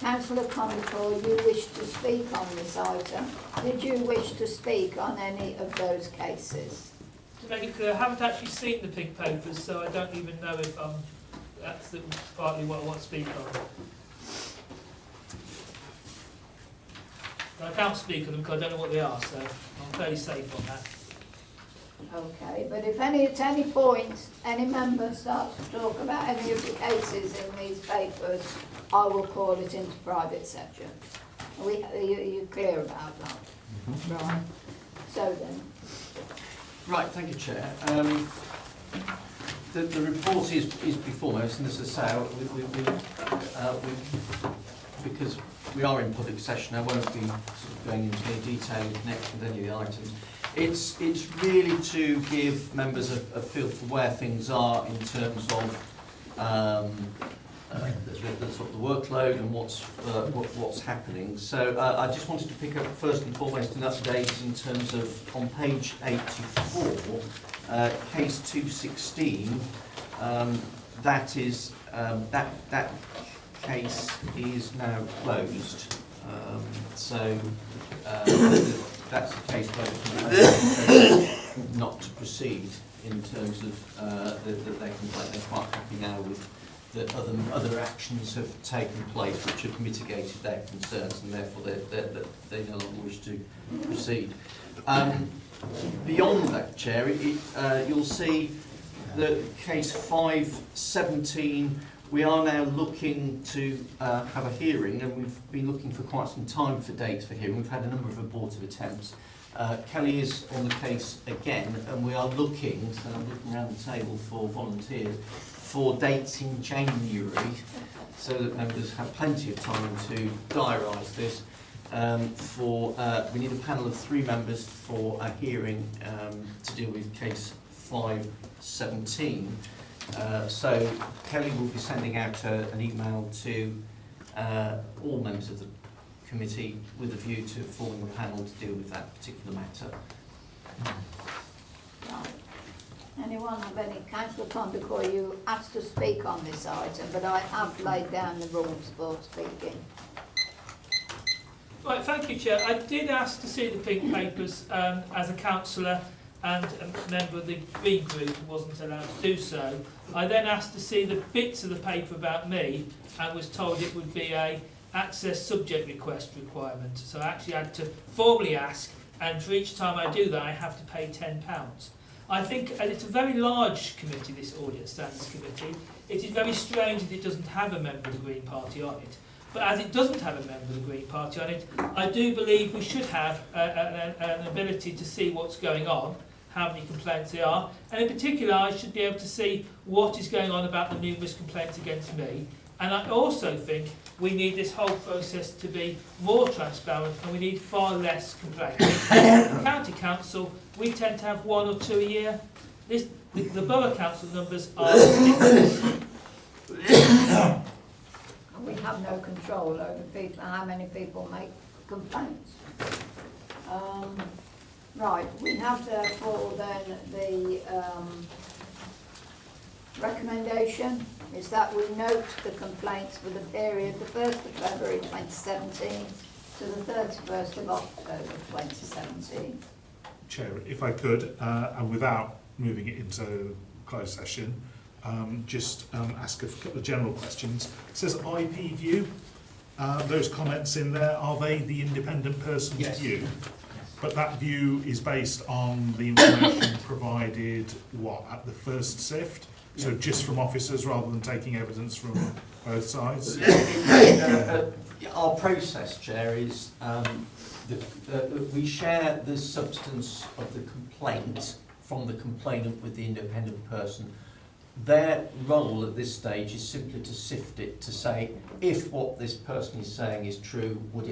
Councillor Condacor, you wish to speak on this item. Did you wish to speak on any of those cases? To make it clear, I haven't actually seen the pink papers, so I don't even know if that's partly what I want to speak on. I can't speak on them because I don't know what they are, so I'm fairly safe on that. Okay, but if at any point any member starts to talk about any of the cases in these papers, I will call it into private section. Are you clear about that? Mm-hmm. Right. So then. Right, thank you, Chair. The report is before us, and as I say, because we are in public session, I won't be sort of going into any detail in connection with any of the items. It's really to give members a feel for where things are in terms of the sort of the workload and what's happening. So I just wanted to pick up first and foremost an update in terms of on page 84, case 216. That is that case is now closed. That's the case where not to proceed in terms of that they can. They're quite happy now with that other actions have taken place which have mitigated their concerns, and therefore they no longer wish to proceed. Beyond that, Chair, you'll see the case 517. We are now looking to have a hearing, and we've been looking for quite some time for dates for hearing. We've had a number of abortive attempts. Kelly is on the case again, and we are looking, so I'm looking around the table for volunteers, for dates in January, so that members have plenty of time to diarise this. We need a panel of 3 members for a hearing to deal with case 517. So Kelly will be sending out an email to all members of the committee with a view to forming a panel to deal with that particular matter. Right. Anyone have any? Councillor Condacor, you asked to speak on this item, but I have laid down the rules for speaking. Right, thank you, Chair. I did ask to see the pink papers as a councillor and a member of the Green Group who wasn't allowed to do so. I then asked to see the bits of the paper about me and was told it would be a access subject request requirement. So I actually had to formally ask, and for each time I do that I have to pay £10. I think, and it's a very large committee, this Audit Standards Committee, it is very strange that it doesn't have a member of the Green Party on it. But as it doesn't have a member of the Green Party on it, I do believe we should have an ability to see what's going on, how many complaints there are, and in particular I should be able to see what is going on about the numerous complaints against me. And I also think we need this whole process to be more transparent, and we need far less complaints. County Council, we tend to have 1 or 2 a year. The Borough Council numbers are ridiculous. And we have no control over people, how many people make complaints. Right, we have therefore then the recommendation is that we note the complaints for the period the 1st of February 2017 to the 31st of October 2017. Chair, if I could, and without moving it into closed session, just ask a couple of general questions. It says IP view. Those comments in there, are they the independent person's Yes. view? But that view is based on the information provided, what, at the first sift? So just from officers rather than taking evidence from both sides? Our process, Chair, is we share the substance of the complaint from the complainant with the independent person. Their role at this stage is simply to sift it, to say if what this person is saying is true, would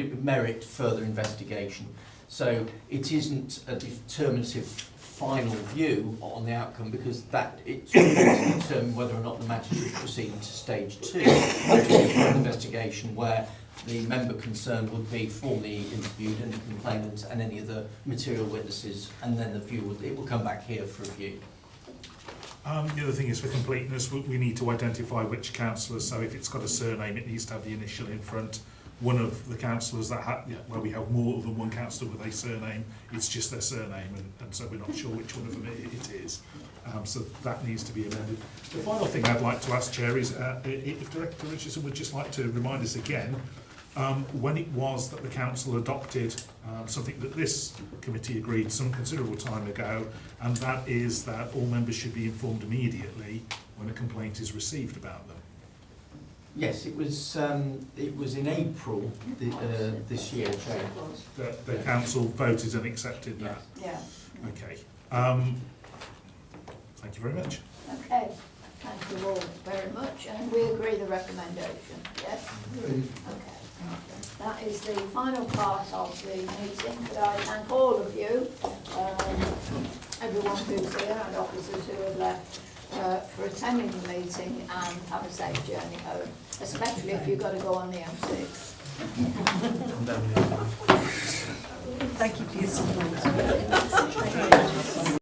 it merit further investigation? So it isn't a determinative final view on the outcome, because that it's to determine whether or not the matter should proceed to stage 2, which is an investigation where the member concerned would be formally interviewed and the complainant and any other material witnesses, and then the view it will come back here for review. The other thing is, for completeness, we need to identify which councillors, so if it's got a surname it needs to have the initial in front. One of the councillors that where we have more than one councillor with a surname, it's just their surname, and so we're not sure which one of them it is. So that needs to be amended. The final thing I'd like to ask, Chair, is if Director Richardson would just like to remind us again when it was that the council adopted something that this committee agreed some considerable time ago, and that is that all members should be informed immediately when a complaint is received about them. Yes, it was in April this year, Chair. The council voted and accepted that. Yeah. Okay. Thank you very much. Okay, thank you all very much, and we agree the recommendation, yes? Okay. That is the final part of the meeting. Could I thank all of you, everyone who's here and officers who have left, for attending the meeting, and have a safe journey home, especially if you've got to go on the M6. Thank you for your support.